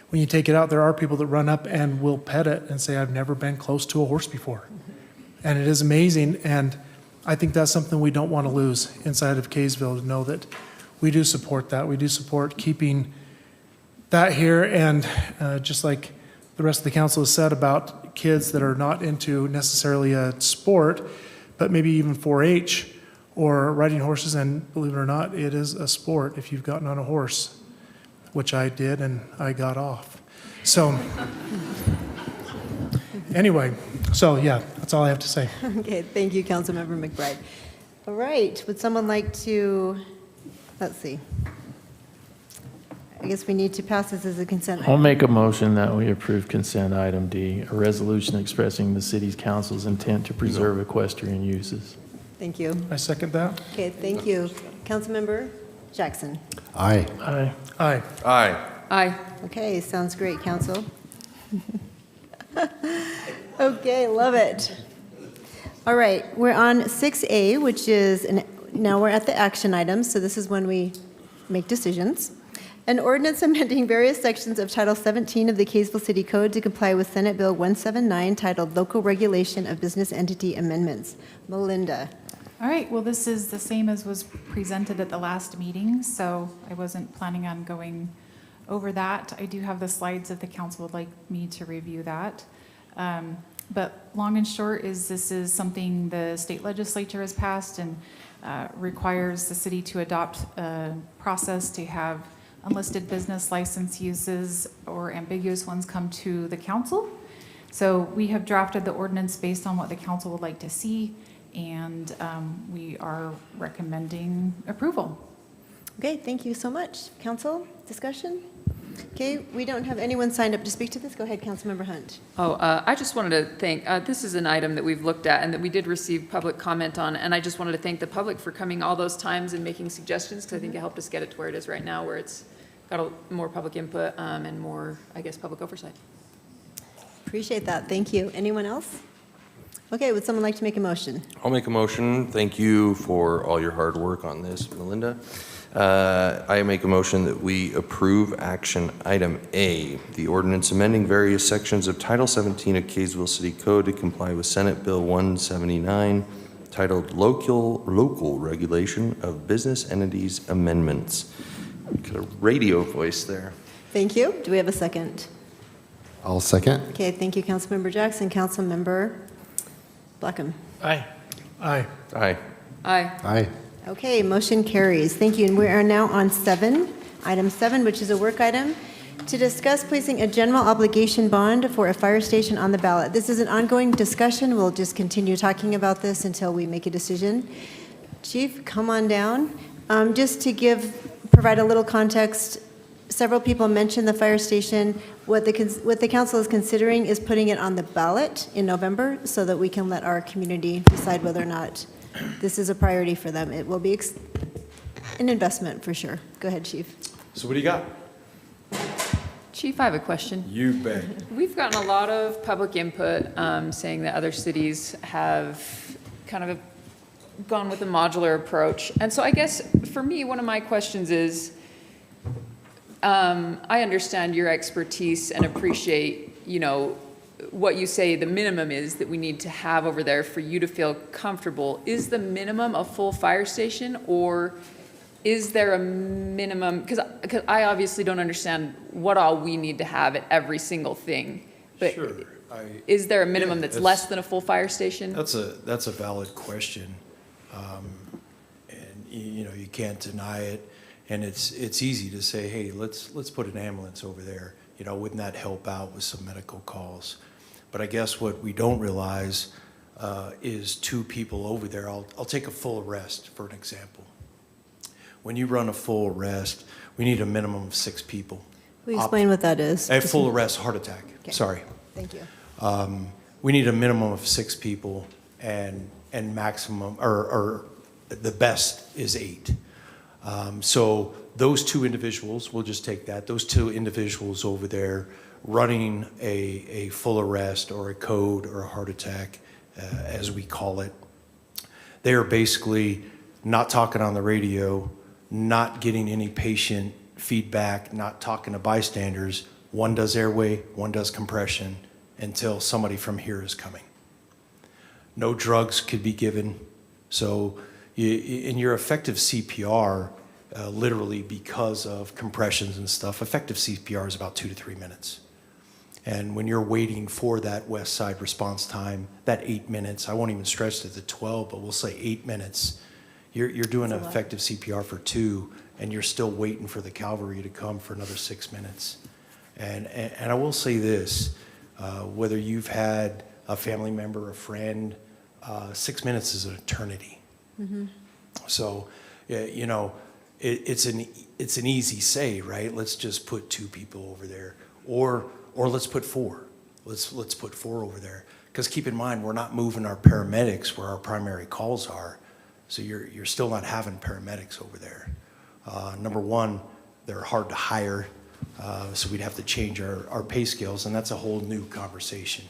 when you take it out, there are people that run up and will pet it and say, I've never been close to a horse before. And it is amazing, and I think that's something we don't want to lose inside of Kaysville, to know that we do support that. We do support keeping that here, and just like the rest of the council has said about kids that are not into necessarily a sport, but maybe even 4-H or riding horses, and believe it or not, it is a sport if you've gotten on a horse, which I did, and I got off. So anyway, so yeah, that's all I have to say. Okay, thank you, Councilmember McBride. All right, would someone like to, let's see. I guess we need to pass this as a consent I'll item. make a motion that we approve consent item D, a resolution expressing the city's council's intent to preserve equestrian uses. Thank you. I second that. Okay, thank you. Councilmember Jackson. Aye. Aye. Aye. Aye. Aye. Okay, sounds great, council. Okay, love it. All right, we're on 6A, which is, now we're at the action items, so this is when we make decisions. An ordinance amending various sections of Title 17 of the Kaysville City Code to comply with Senate Bill 179 titled Local Regulation of Business Entity Amendments. Melinda. All right, well, this is the same as was presented at the last meeting, so I wasn't planning on going over that. I do have the slides if the council would like me to review that. But long and short is this is something the state legislature has passed and requires the city to adopt a process to have unlisted business license uses or ambiguous ones come to the council. So we have drafted the ordinance based on what the council would like to see, and we are recommending approval. Okay, thank you so much. Council, discussion? Okay, we don't have anyone signed up to speak to this. Go ahead, Councilmember Hunt. I just wanted to thank, this is an item that we've looked at and that we did receive public comment on, and I just wanted to thank the public for coming all those times and making suggestions, because I think it helped us get it to where it is right now, where it's got more public input and more, I guess, public oversight. Appreciate that. Thank you. Anyone else? Okay, would someone like to make a motion? I'll make a motion. Thank you for all your hard work on this, Melinda. I make a motion that we approve action item A, the ordinance amending various sections of Title 17 of Kaysville City Code to comply with Senate Bill 179 titled Local Regulation of Business Entities Amendments. Got a radio voice there. Thank you. Do we have a second? I'll second. Okay, thank you, Councilmember Jackson. Councilmember Blackham. Aye. Aye. Aye. Aye. Aye. Okay, motion carries. Thank you. And we are now on item 7, which is a work item, to discuss placing a general obligation bond for a fire station on the ballot. This is an ongoing discussion. We'll just continue talking about this until we make a decision. Chief, come on down. Just to provide a little context, several people mentioned the fire station. What the council is considering is putting it on the ballot in November so that we can let our community decide whether or not this is a priority for them. It will be an investment for sure. Go ahead, Chief. So what do you got? Chief, I have a question. You bet. We've gotten a lot of public input saying that other cities have kind of gone with a modular approach. And so I guess for me, one of my questions is, I understand your expertise and appreciate, what you say the minimum is that we need to have over there for you to feel comfortable. Is the minimum a full fire station, or is there a minimum? Because I obviously don't understand what all we need to have at every single thing. But Sure. is there a minimum that's less than a full fire station? That's a valid question. And you can't deny it. And it's easy to say, hey, let's put an ambulance over there. Wouldn't that help out with some medical calls? But I guess what we don't realize is 2 people over there. I'll take a full arrest for an example. When you run a full arrest, we need a minimum of 6 people. Will you explain what that is? A full arrest, heart attack. Okay. Sorry. Thank you. We need a minimum of 6 people, and maximum, or the best is 8. So those 2 individuals, we'll just take that, those 2 individuals over there running a full arrest or a code or a heart attack as we call it. They are basically not talking on the radio, not getting any patient feedback, not talking to bystanders. One does airway, one does compression until somebody from here is coming. No drugs could be given. So in your effective CPR, literally because of compressions and stuff, effective CPR is about 2 to 3 minutes. And when you're waiting for that west side response time, that 8 minutes, I won't even stretch to the 12, but we'll say 8 minutes, you're doing an effective CPR for 2, and you're still waiting for the cavalry to come for another 6 minutes. And I will say this, whether you've had a family member, a friend, 6 minutes is an eternity. Mm-hmm. So, you know, it's an easy say, right? Let's just put 2 people over there, or let's put 4. Let's put 4 over there. Because keep in mind, we're not moving our paramedics where our primary calls are. So you're still not having paramedics over there. Number one, they're hard to hire. So we'd have to change our pay scales, and that's a whole new conversation.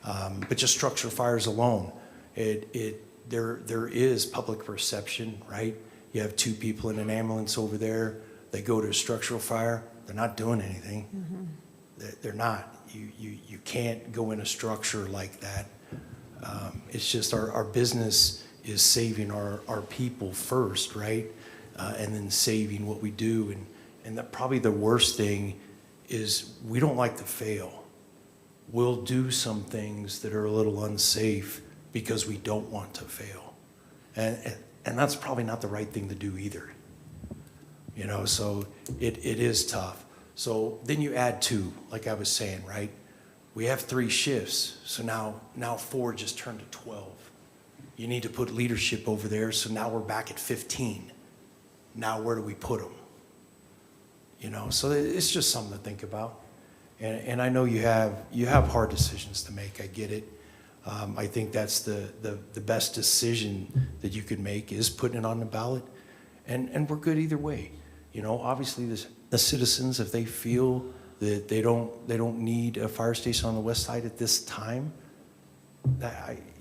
But just structural fires alone, there is public perception, right? You have 2 people in an ambulance over there. They go to a structural fire. They're not doing anything. Mm-hmm. They're not. You can't go in a structure like that. It's just our business is saving our people first, right? And then saving what we do. And that probably the worst thing is we don't like to fail. We'll do some things that are a little unsafe because we don't want to fail. And that's probably not the right thing to do either. You know, so it is tough. So then you add 2, like I was saying, right? We have 3 shifts, so now 4 just turned to 12. You need to put leadership over there, so now we're back at 15. Now where do we put them? You know, so it's just something to think about. And I know you have hard decisions to make. I get it. I think that's the best decision that you could make is putting it on the ballot, and we're good either way. You know, obviously the citizens, if they feel that they don't need a fire station on the west side at this time,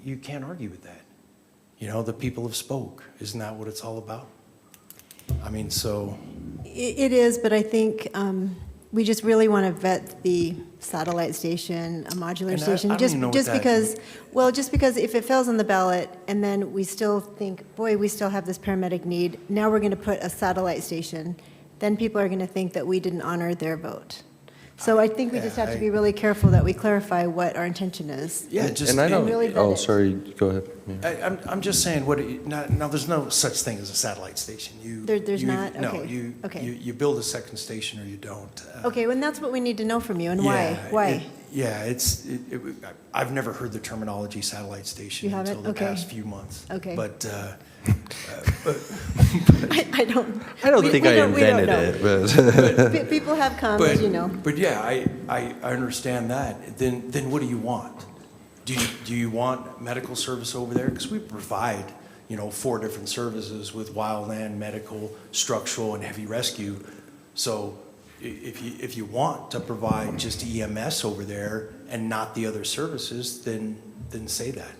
you can't argue with that. You know, the people have spoke. Isn't that what it's all about? I mean, so. It is, but I think we just really want to vet the satellite station, a modular station, just because if it fails on the ballot and then we still think, boy, we still have this paramedic need, now we're going to put a satellite station, then people are going to think that we didn't honor their vote. So I think we just have to be really careful that we clarify what our intention is. Yeah, just and I don't. Really vet Oh, it. sorry. Go ahead. Yeah. I'm just saying, now there's no such thing as a satellite station. There's not? No, Okay. you build a second station or you don't. Okay, well, that's what we need to know from you, and why? Why? I've never heard the terminology satellite station You haven't? until the Okay. past few months. Okay. But I don't. I don't think I invented it, but People have come, as you know. But yeah, I understand that. Then what do you want? Do you want medical service over there? Because we provide, 4 different services with wildland, medical, structural, and heavy rescue. So if you want to provide just EMS over there and not the other services, then say that.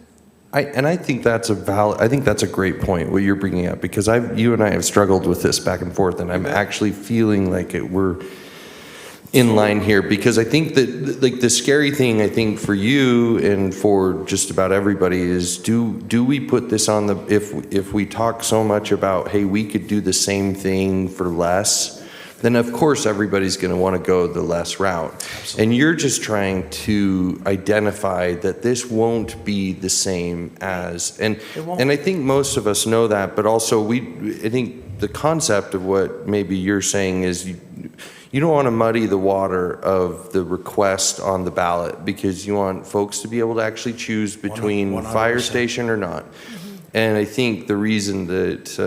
I think that's a great point, what you're bringing up, because you and I have struggled with this back and forth, and I'm actually feeling like we're in line here, because I think that the scary thing, I think, for you and for just about everybody is, do we put this on if we talk so much about, hey, we could do the same thing for less, then of course everybody's going to want to go the less route. Absolutely. And you're just trying to identify that this won't be the same as, and I think most of us know that, but also I think the concept of what maybe you're saying is you don't want to muddy the water of the request on the ballot, because you want folks to be able to actually choose between 100%. Fire station or not. And I think the reason that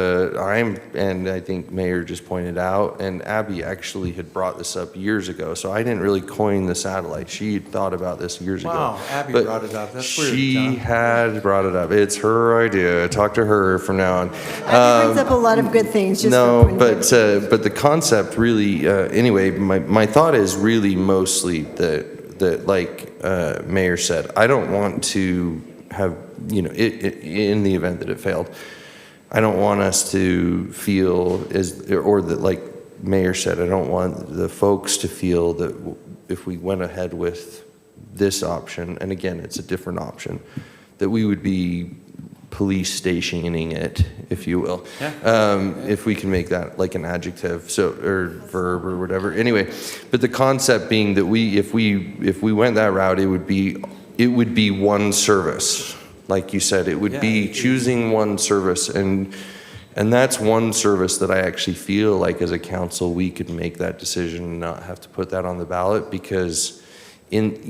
and I think Mayor just pointed out, and Abby actually had brought this up years ago, so I didn't really coin the satellite. She had thought about this years ago. Wow, Abby brought it up. That's weird, She John. had brought it up. It's her idea. Talk to her from now on. Abby brings up a lot of good things. Just but the concept really, anyway, my thought is really mostly that like Mayor said, I don't want to have, in the event that it failed, I don't want us to feel or that, like Mayor said, I don't want the folks to feel that if we went ahead with this option, and again, it's a different option, that we would be police stationing it, if you will. If we can make that like an adjective, or verb or whatever. Anyway, but the concept being that if we went that route, it would be one service. Like you said, it would be choosing one service, and that's one service that I actually feel like as a council we could make that decision and not have to put that on the ballot, because in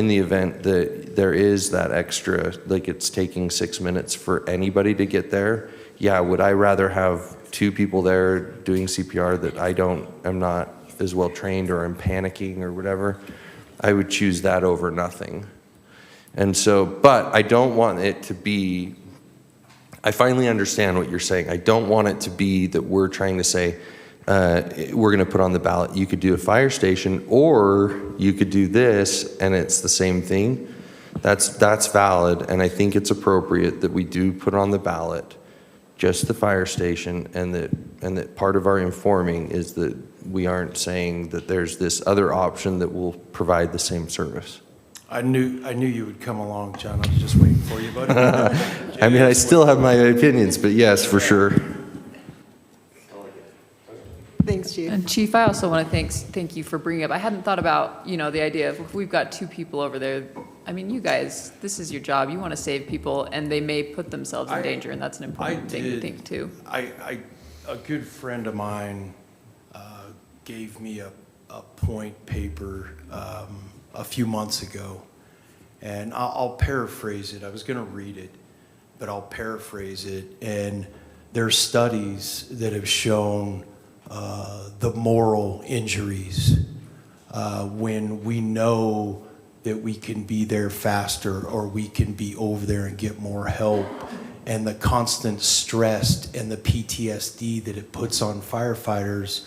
the event that there is that extra, like it's taking 6 minutes for anybody to get there, would I rather have 2 people there doing CPR that I'm not as well trained, or I'm panicking or whatever? I would choose that over nothing. And so, but I don't want it to be, I finally understand what you're saying. I don't want it to be that we're trying to say, we're going to put on the ballot, you could do a fire station, or you could do this, and it's the same thing. That's valid, and I think it's appropriate that we do put on the ballot just the fire station, and that part of our informing is that we aren't saying that there's this other option that will provide the same service. I knew you would come along, John. I was just waiting for you, buddy. I mean, I still have my opinions, but yes, for sure. Thanks, Chief. And Chief, I also want to thank you for bringing up, I hadn't thought about, the idea of if we've got 2 people over there, I mean, you guys, this is your job. You want to save people, and they may put themselves in danger, and that's an important thing to think too. A good friend of mine gave me a point paper a few months ago, and I'll paraphrase it. I was going to read it, but I'll paraphrase it. And there are studies that have shown the moral injuries when we know that we can be there faster, or we can be over there and get more help, and the constant stress and the PTSD that it puts on firefighters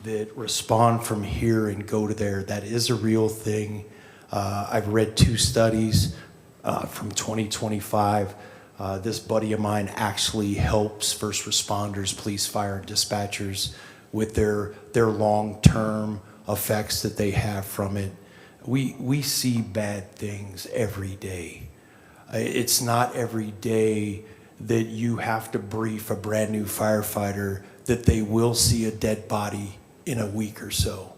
that respond from here and go to there. That is a real thing. I've read 2 studies from 2025. This buddy of mine actually helps first responders, police, fire, and dispatchers with their long-term effects that they have from it. We see bad things every day. It's not every day that you have to brief a brand new firefighter that they will see a dead body in a week or so.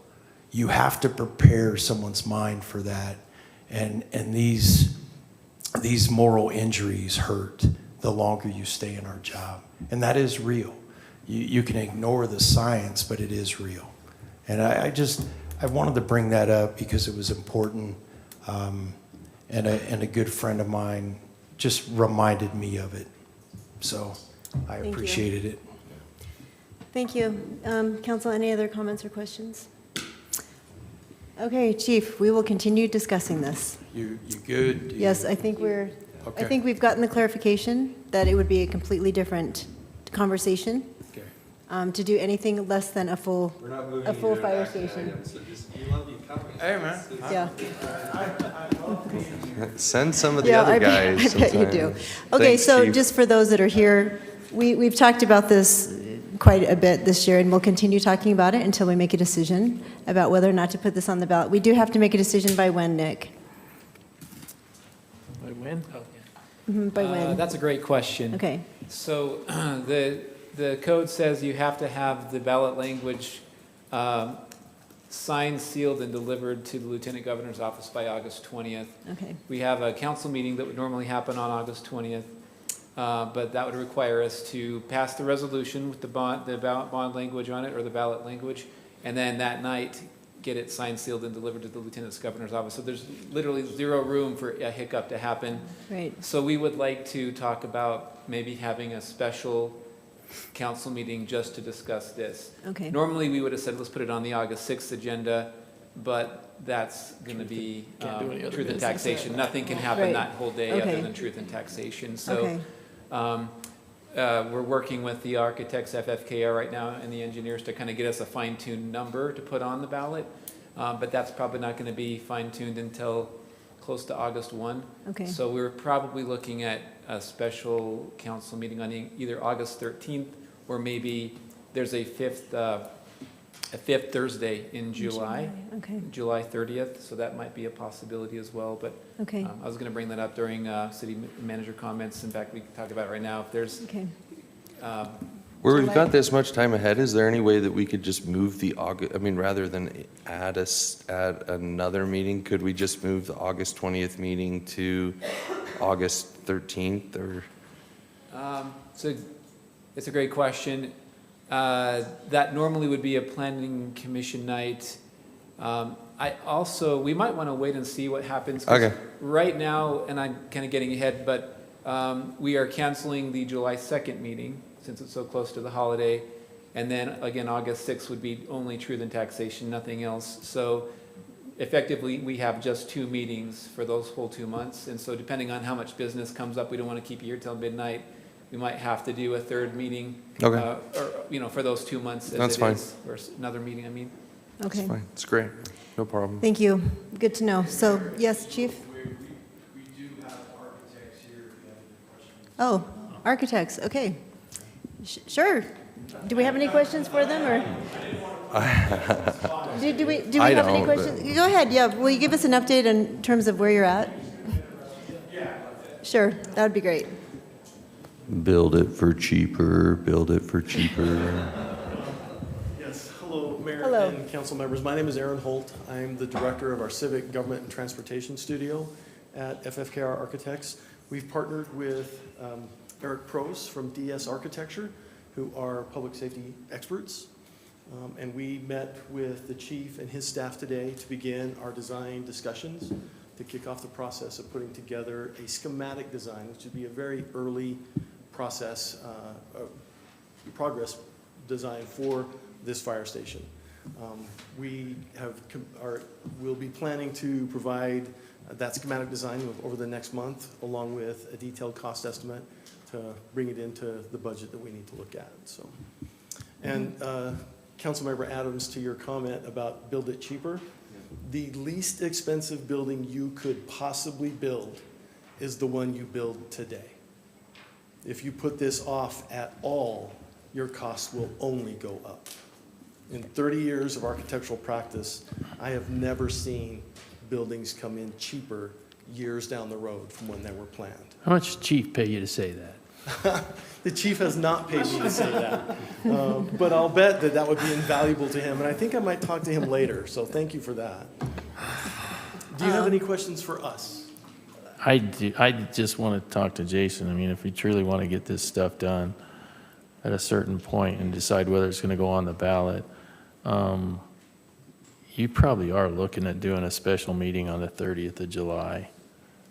You have to prepare someone's mind for that. And these moral injuries hurt the longer you stay in our job. And that is real. You can ignore the science, but it is real. And I wanted to bring that up because it was important. And a good friend of mine just reminded me of it. So I appreciated it. Thank you. Council, any other comments or questions? Okay, Chief, we will continue discussing this. You good? Yes, I think we've gotten the clarification that it would be a completely different conversation. Okay. To do anything less than a full fire station. Hey, man. Yeah. Send some of the other guys. I bet you do. Okay, Thanks, so Chief. just for those that are here, we've talked about this quite a bit this year, and we'll continue talking about it until we make a decision about whether or not to put this on the ballot. We do have to make a decision by when, Nick? By when? By when? That's a great question. Okay. So the code says you have to have the ballot language signed, sealed, and delivered to the Lieutenant Governor's office by August 20th. Okay. We have a council meeting that would normally happen on August 20th, but that would require us to pass the resolution with the bond language on it, or the ballot language, and then that night get it signed, sealed, and delivered to the Lieutenant Governor's office. So there's literally zero room for a hiccup to happen. Right. So we would like to talk about maybe having a special council meeting just to discuss this. Okay. Normally, we would have said, let's put it on the August 6th agenda, but that's going to be Can't do any other truth and business. taxation. Nothing can happen Right. that whole day Okay. other than truth and taxation. So Okay. we're working with the architects, FFKR right now, and the engineers to kind of get us a fine-tuned number to put on the ballot. But that's probably not going to be fine-tuned until close to August 1. Okay. So we're probably looking at a special council meeting on either August 13th or maybe there's a fifth Thursday in July. Okay. July 30th, so that might be a possibility as well. But Okay. I was going to bring that up during city manager comments. In fact, we can talk about it right now. If there's Okay. Where we've got this much time ahead, is there any way that we could just move the August, I mean, rather than add another meeting, could we just move the August 20th meeting to August 13th or? So it's a great question. That normally would be a planning commission night. We might want to wait and see what happens. 'Cause Okay. right now, and I'm kind of getting ahead, but we are canceling the July 2nd meeting since it's so close to the holiday. And then again, August 6th would be only truth and taxation, nothing else. So effectively, we have just 2 meetings for those whole 2 months. And so depending on how much business comes up, we don't want to keep you here till midnight. We might have to do a third meeting. Okay. Or, for those 2 months. That's fine. Or another meeting, I mean. Okay. It's fine, it's great, no problem. Thank you. Good to know. So, yes, Chief? We do have architects here if you have any questions. Oh, architects, okay. Sure. Do we have any questions for them, or? Do we I have any don't, questions? Go ahead, yeah. Will you give us an update in terms of where you're at? Sure, that would be great. Build it for cheaper, build it for cheaper. Yes, hello, Mayor Hello. and council members. My name is Aaron Holt. I'm the director of our Civic Government and Transportation Studio at FFKR Architects. We've partnered with Eric Prose from DS Architecture, who are public safety experts. And we met with the chief and his staff today to begin our design discussions to kick off the process of putting together a schematic design, which would be a very early progress design for this fire station. We'll be planning to provide that schematic design over the next month, along with a detailed cost estimate to bring it into the budget that we need to look at. So, and Councilmember Adams, to your comment about build it cheaper, the least expensive building you could possibly build is the one you build today. If you put this off at all, your costs will only go up. In 30 years of architectural practice, I have never seen buildings come in cheaper years down the road from when they were planned. How much did Chief pay you to say that? The chief has not paid me to say that, but I'll bet that that would be invaluable to him, and I think I might talk to him later, so thank you for that. Do you have any questions for us? I just want to talk to Jason. I mean, if we truly want to get this stuff done at a certain point and decide whether it's going to go on the ballot, you probably are looking at doing a special meeting on the 30th of July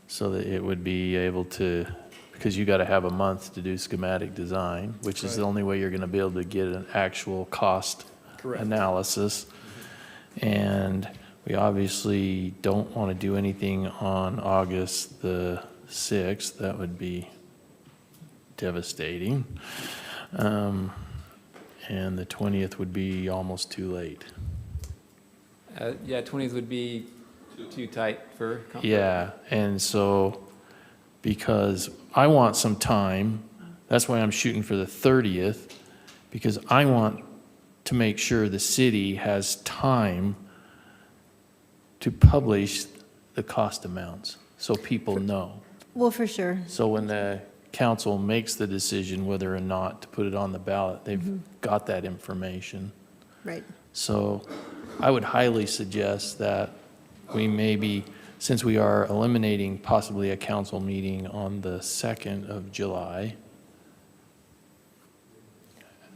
so that it would be able to, because you got to have a month to do schematic design, which is the only way you're going to be able to get an actual cost analysis. And we obviously don't want to do anything on August the 6th. That would be devastating. And the 20th would be almost too late. Yeah, 20th would be too tight for comfort. Yeah, and so because I want some time, that's why I'm shooting for the 30th, because I want to make sure the city has time to publish the cost amounts so people know. Well, for sure. So when the council makes the decision whether or not to put it on the ballot, they've got that information. Right. So I would highly suggest that we maybe, since we are eliminating possibly a council meeting on the 2nd of July,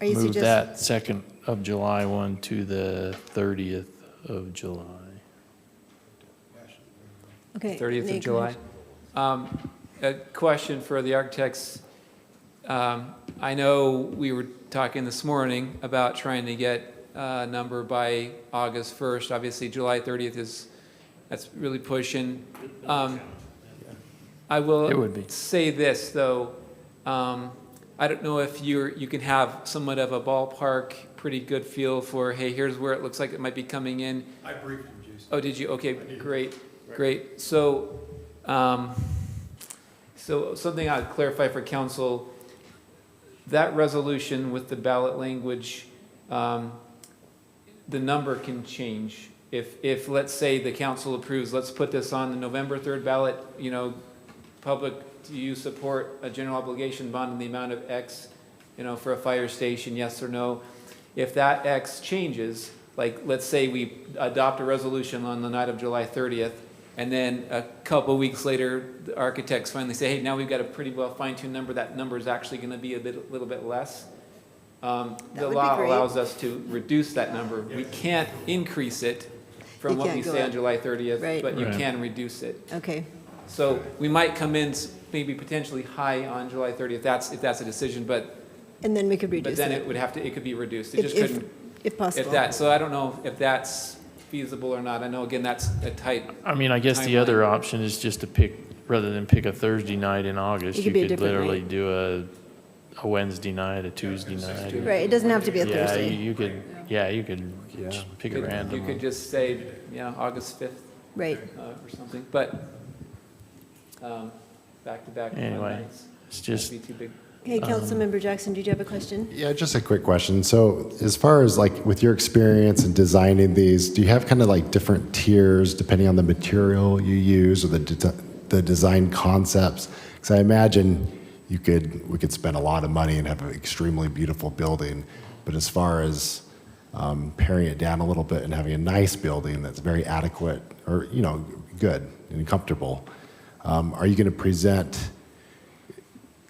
move that 2nd of July one to the 30th of July. Okay. 30th Nate, of go July. ahead. A question for the architects. I know we were talking this morning about trying to get a number by August 1st. Obviously, July 30th that's really pushing. I will say this, though. I don't know if you can have somewhat of a ballpark, pretty good feel for, hey, here's where it looks like it might be coming in. I briefed him, Jason. Oh, did you? Okay, great. Great. So, so something I'd clarify for council, that resolution with the ballot language, the number can change. If, let's say the council approves, let's put this on the November 3rd ballot, you know, public, do you support a general obligation bond in the amount of X, you know, for a fire station, yes or no? If that X changes, like, let's say we adopt a resolution on the night of July 30th, and then a couple weeks later, the architects finally say, hey, now we've got a pretty well fine-tuned number, that number is actually gonna be a little bit less. The law allows us to reduce that number. We can't increase it from what we say on July 30th, but you can reduce it. Okay. So we might come in maybe potentially high on July 30th, if that's a decision, but. And then we could reduce it. But then it would have to, it could be reduced. It just couldn't. If possible. So I don't know if that's feasible or not. I know, again, that's a tight. I mean, I guess the other option is just to pick, rather than pick a Thursday night in August, you could literally do a Wednesday night, a Tuesday night. Right, it doesn't have to be a Thursday. You could pick a random. You could just say, August 5th. Right. Or something, but back to back. Anyway, it's just. Might be too big. Hey, Councilmember Jackson, did you have a question? Yeah, just a quick question. So as far as like with your experience in designing these, do you have kind of like different tiers depending on the material you use or the design concepts? Because I imagine we could spend a lot of money and have an extremely beautiful building, but as far as paring it down a little bit and having a nice building that's very adequate or good and comfortable, are you going to present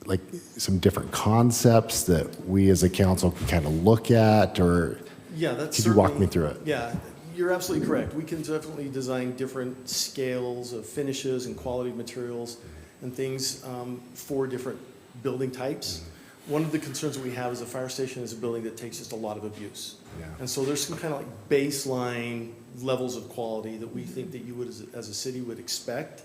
like some different concepts that we as a council can kind of look at, or could you walk me through it? Yeah, you're absolutely correct. We can definitely design different scales of finishes and quality materials and things for different building types. One of the concerns that we have is a fire station is a building that takes just a lot of abuse. Yeah. And so there's some kind of like baseline levels of quality that we think that you would, as a city, would expect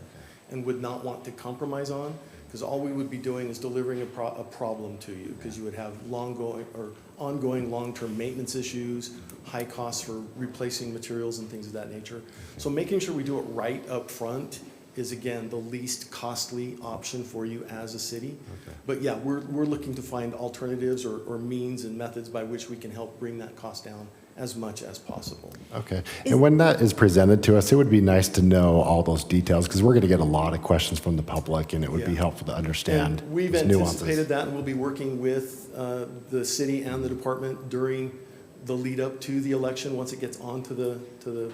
and would not want to compromise on. Because all we would be doing is delivering a problem to you, because you would have ongoing long-term maintenance issues, high costs for replacing materials and things of that nature. So making sure we do it right up front is, again, the least costly option for you as a city. Okay. But yeah, we're looking to find alternatives or means and methods by which we can help bring that cost down as much as possible. Okay. And when that is presented to us, it would be nice to know all those details, because we're going to get a lot of questions from the public, and it would be helpful to understand and we've anticipated that, and we'll be working with the city and the department during the lead up to the election once it gets onto the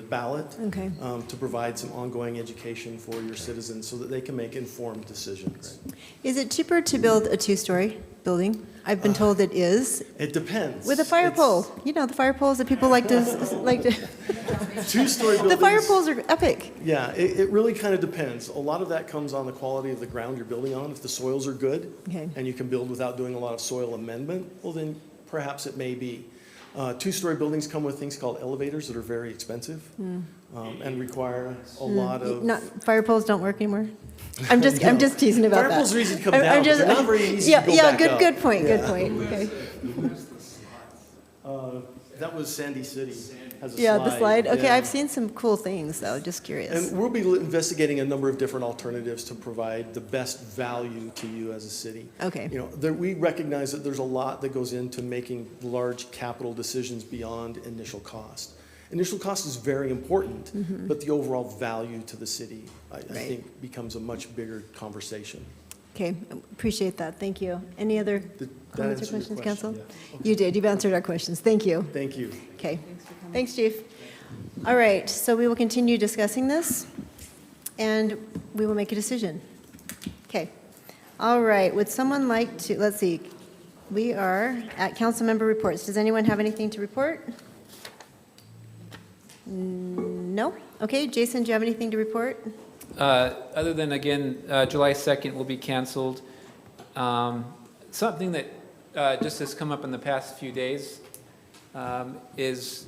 ballot. Okay. To provide some ongoing education for your citizens so that they can make informed decisions. Is it cheaper to build a two-story building? I've been told it is. It depends. With a fire pole. The fire poles that people like to. Two-story buildings. The fire poles are epic. Yeah, it really kind of depends. A lot of that comes on the quality of the ground you're building on. If the soils are good, and you can build without doing a lot of soil amendment, well then perhaps it may be. Two-story buildings come with things called elevators that are very expensive and require a lot of. Fire poles don't work anymore. I'm just teasing about that. Fire poles are easy to come down, but they're not very easy to go back up. Good point. Good point. Okay. That was Sandy City. Has a the slide. Okay, I've seen some cool things though. Just curious. And we'll be investigating a number of different alternatives to provide the best value to you as a city. Okay. We recognize that there's a lot that goes into making large capital decisions beyond initial cost. Initial cost is very important, but the overall value to the city, I think, becomes a much bigger conversation. Okay, appreciate that. Thank you. Any other comments or questions, Council? Yeah. Okay. You did. You've answered our questions. Thank you. Thank you. Okay. Thanks, Chief. All right, so we will continue discussing this, and we will make a decision. Okay. All right, would someone like to, let's see, we are at council member reports. Does anyone have anything to report? No? Okay, Jason, do you have anything to report? Other than, again, July 2nd will be canceled. Something that just has come up in the past few days is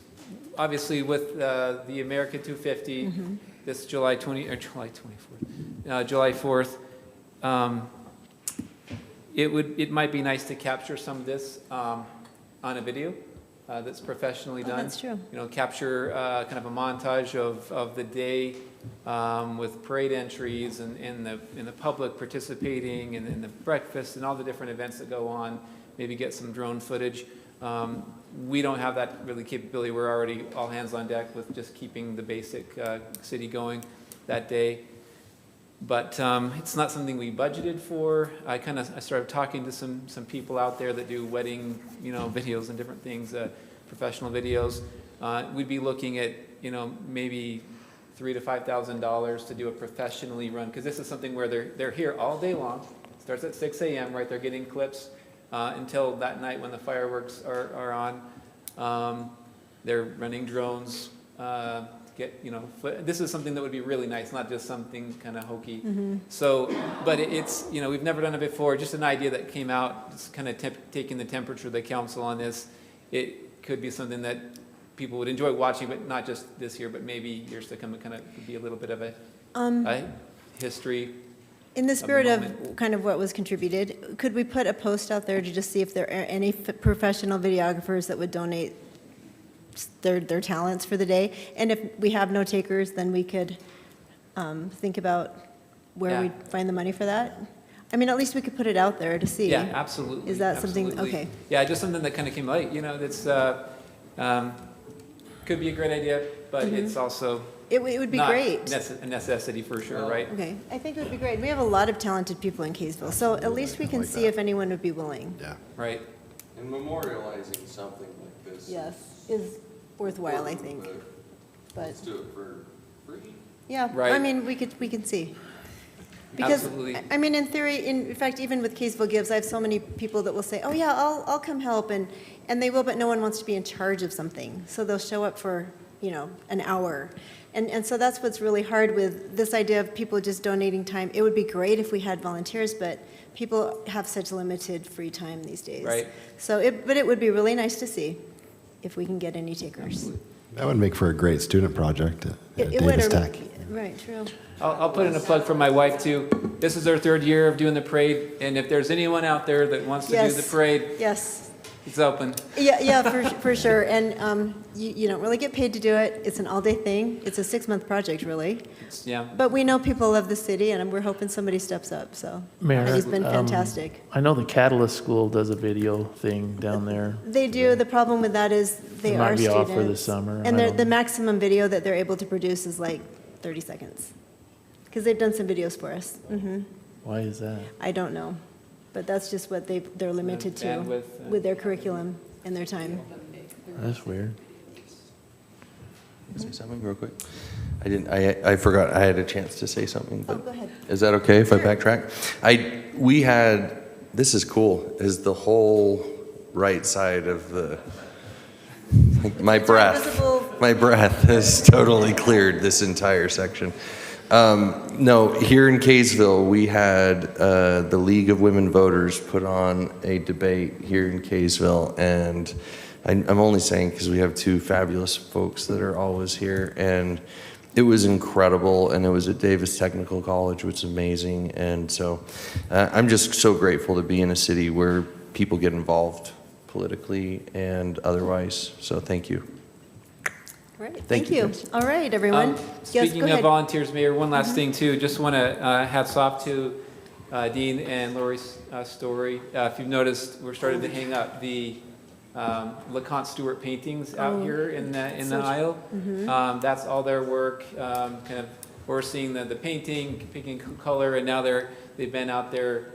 obviously with the America 250 this July 4th. It might be nice to capture some of this on a video that's professionally done. That's true. Capture kind of a montage of the day with parade entries and the public participating and in the breakfast and all the different events that go on, maybe get some drone footage. We don't have that really capability. We're already all hands on deck with just keeping the basic city going that day. But it's not something we budgeted for. I started talking to some people out there that do wedding, videos and different things, professional videos. We'd be looking at, maybe $3,000 to $5,000 to do a professionally run, because this is something where they're here all day long. It starts at 6 a.m., right? They're getting clips until that night when the fireworks are on. They're running drones. This is something that would be really nice, not just something kind of hokey. So, but it's, we've never done it before. Just an idea that came out, just kind of taking the temperature of the council on this. It could be something that people would enjoy watching, but not just this year, but maybe years to come. It kind of could be a little bit of a history. In the spirit of kind of what was contributed, could we put a post out there to just see if there are any professional videographers that would donate their talents for the day? And if we have no takers, then we could think about where we'd find the money for that. I mean, at least we could put it out there to see. Yeah, absolutely. Is that something, absolutely. okay. Yeah, just something that kind of came light, that's, could be a great idea, but it's also It would be not great. a necessity for sure, right? Okay, I think it would be great. We have a lot of talented people in Kaysville, so at least we can see if anyone would be willing. Yeah. Right. And memorializing something like this. Yes, is worthwhile, I think. But, Let's do it for free. yeah, Right. I mean, we can see. Because, Absolutely. I mean, in theory, in fact, even with Kaysville Gives, I have so many people that will say, oh yeah, I'll come help, and they will, but no one wants to be in charge of something. So they'll show up for, an hour. And so that's what's really hard with this idea of people just donating time. It would be great if we had volunteers, but people have such limited free time these days. Right. So, but it would be really nice to see if we can get any takers. That would make for a great student project at It would, Davis Tech. right, true. I'll put in a plug for my wife too. This is our 3rd year of doing the parade, and if there's anyone out there that wants to do the parade, Yes. it's open. Yeah, for sure. And you don't really get paid to do it. It's an all-day thing. It's a 6-month project, really. Yeah. But we know people love the city, and we're hoping somebody steps up, so. Mayor, He's been fantastic. I know the Catalyst School does a video thing down there. They do. The problem with that is they It are might be students. off for the summer. I And don't the know. maximum video that they're able to produce is like 30 seconds. Because they've done some videos for us. Why is that? I don't know. But that's just what they're limited to bandwidth, with their curriculum and their time. That's weird. Say something real quick? I forgot I had a chance to say something, but go ahead. is that okay if I backtrack? This is cool, is the whole right side of the, my breath has totally cleared this entire section. No, here in Kaysville, we had the League of Women Voters put on a debate here in Kaysville, and I'm only saying because we have 2 fabulous folks that are always here, and it was incredible, and it was at Davis Technical College, which is amazing, and so I'm just so grateful to be in a city where people get involved politically and otherwise, so thank you. Right, Thank thank you, you. guys. All right, everyone. Yes, go Speaking of ahead. volunteers, Mayor, one last thing too. Just want to hats off to Dean and Lori's story. If you've noticed, we're starting to hang up the LeConte Stewart paintings out here in the aisle. That's all their work. Kind of, we're seeing the painting, picking color, and now they've been out there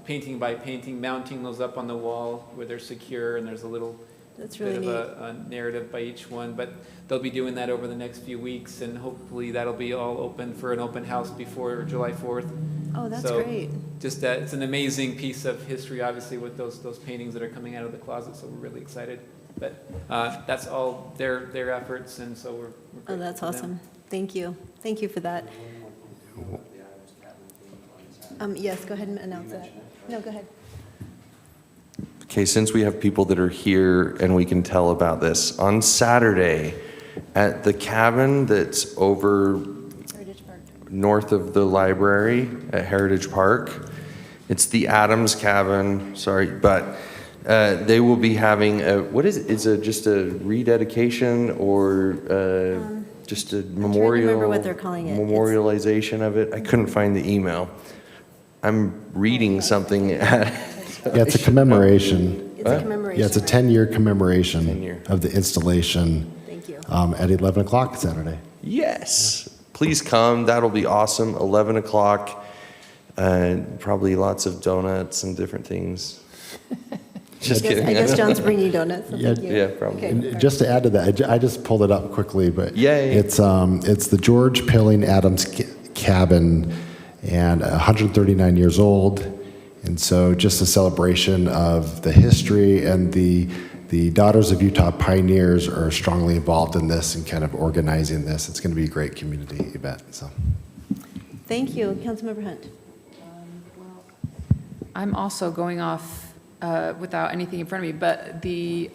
painting by painting, mounting those up on the wall where they're secure, and there's a little That's really bit neat. of a narrative by each one, but they'll be doing that over the next few weeks, and hopefully that'll be all open for an open house before July 4th. Oh, that's So, great. Just it's an amazing piece of history, obviously, with those paintings that are coming out of the closet, so we're really excited. But that's all their efforts, and so we're Oh, grateful that's for them. awesome. Thank you. Thank you for that. Yes, go ahead and announce that. No, go ahead. Okay, since we have people that are here and we can tell about this, on Saturday at the cabin that's over north of the library at Heritage Park, it's the Adams Cabin, sorry, but they will be having a, what is it? Is it just a rededication or just a trying to remember memorial. what they're calling it. Memorialization of it. I couldn't find the email. I'm reading something at. Yeah, it's a commemoration. It's a commemoration. Yeah, it's a 10-year commemoration 10-year. of the installation Thank you. at 11 o'clock Saturday. Yes. Please come. That'll be awesome. 11 o'clock. Probably lots of donuts and different things. Just kidding. I guess John's bringing donuts. So Yeah, thank you. Yeah, probably. Okay. And just to add to that, I just pulled it up quickly, but Yay. it's the George Pilling Adams Cabin, and 139 years old. And so just a celebration of the history, and the Daughters of Utah Pioneers are strongly involved in this and kind of organizing this. It's going to be a great community event. So, Thank you. Councilmember Hunt. I'm also going off without anything in front of me, but the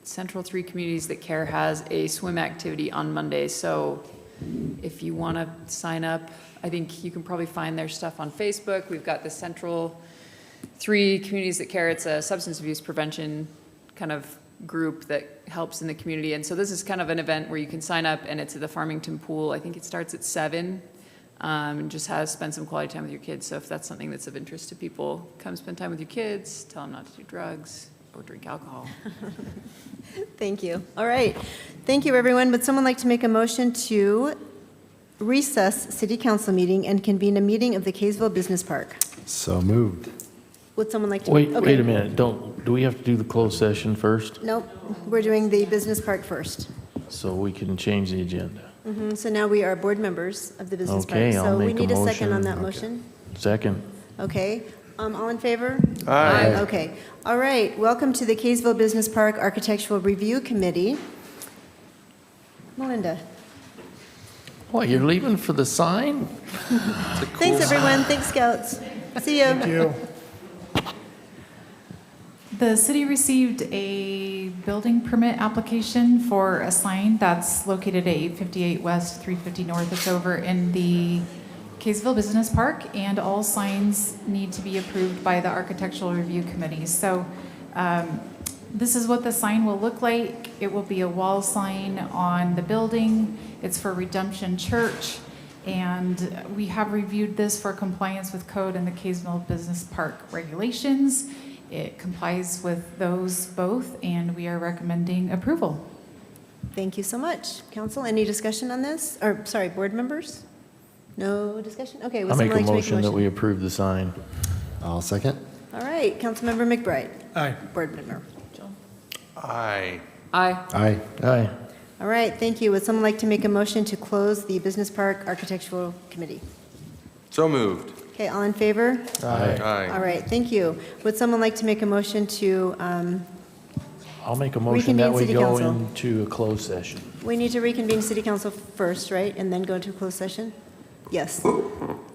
Central 3 Communities That Care has a swim activity on Monday. So if you want to sign up, I think you can probably find their stuff on Facebook. We've got the Central 3 Communities That Care. It's a substance abuse prevention kind of group that helps in the community. And so this is kind of an event where you can sign up, and it's at the Farmington Pool. I think it starts at 7. And just spend some quality time with your kids. So if that's something that's of interest to people, come spend time with your kids, tell them not to do drugs or drink alcohol. Thank you. All right. Thank you, everyone. Would someone like to make a motion to recess city council meeting and convene a meeting of the Kaysville Business Park? so moved. Would someone like to? Wait, okay. wait a minute, do we have to do the closed session first? Nope. We're doing the business park first. So we can change the agenda. So now we are board members of the business park. Okay, I'll So we make a need a second on motion. that Okay. motion. Second. Okay. All in favor? Aye. Okay. All right. Welcome to the Kaysville Business Park Architectural Review Committee. Melinda. What, you're leaving for the sign? Thanks, everyone. Thanks, Scouts. See you. Thank you. The city received a building permit application for a sign that's located at 858 West, 350 North. It's over in the Kaysville Business Park, and all signs need to be approved by the Architectural Review Committee. So this is what the sign will look like. It will be a wall sign on the building. It's for Redemption Church, and we have reviewed this for compliance with code and the Kaysville Business Park regulations. It complies with those both, and we are recommending approval. Thank you so much. Council, any discussion on this? Or, sorry, board members? No discussion? Okay. would I'll make someone a like to motion that we approve the sign. I'll second. All right. Councilmember McBride. Aye. Board member. Aye. Aye. Aye. Aye. All right. Thank you. Would someone like to make a motion to close the Business Park Architectural Committee? So moved. Okay. All in favor? Aye. Aye. All right. Thank you. Would someone like to make a motion to, I'll make a motion that Reconvene we city go council. into a closed session. we need to reconvene city council first, right? And then go into closed session? Yes.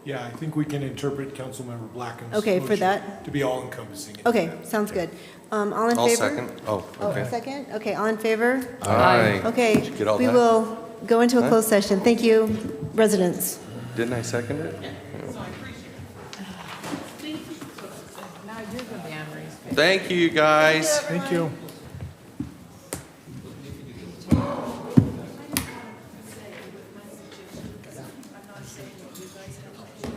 Yeah, I think we can interpret Councilmember Blacken's Okay, for motion that? to be all encompassing. Okay. Sounds good. All in favor? I'll second. Oh, Oh, okay. second? Okay. All in favor? Aye. Okay. Did you get all We that? will go into a Huh? closed session. Thank you, residents. Didn't I second it? Thank you, guys. Thank you.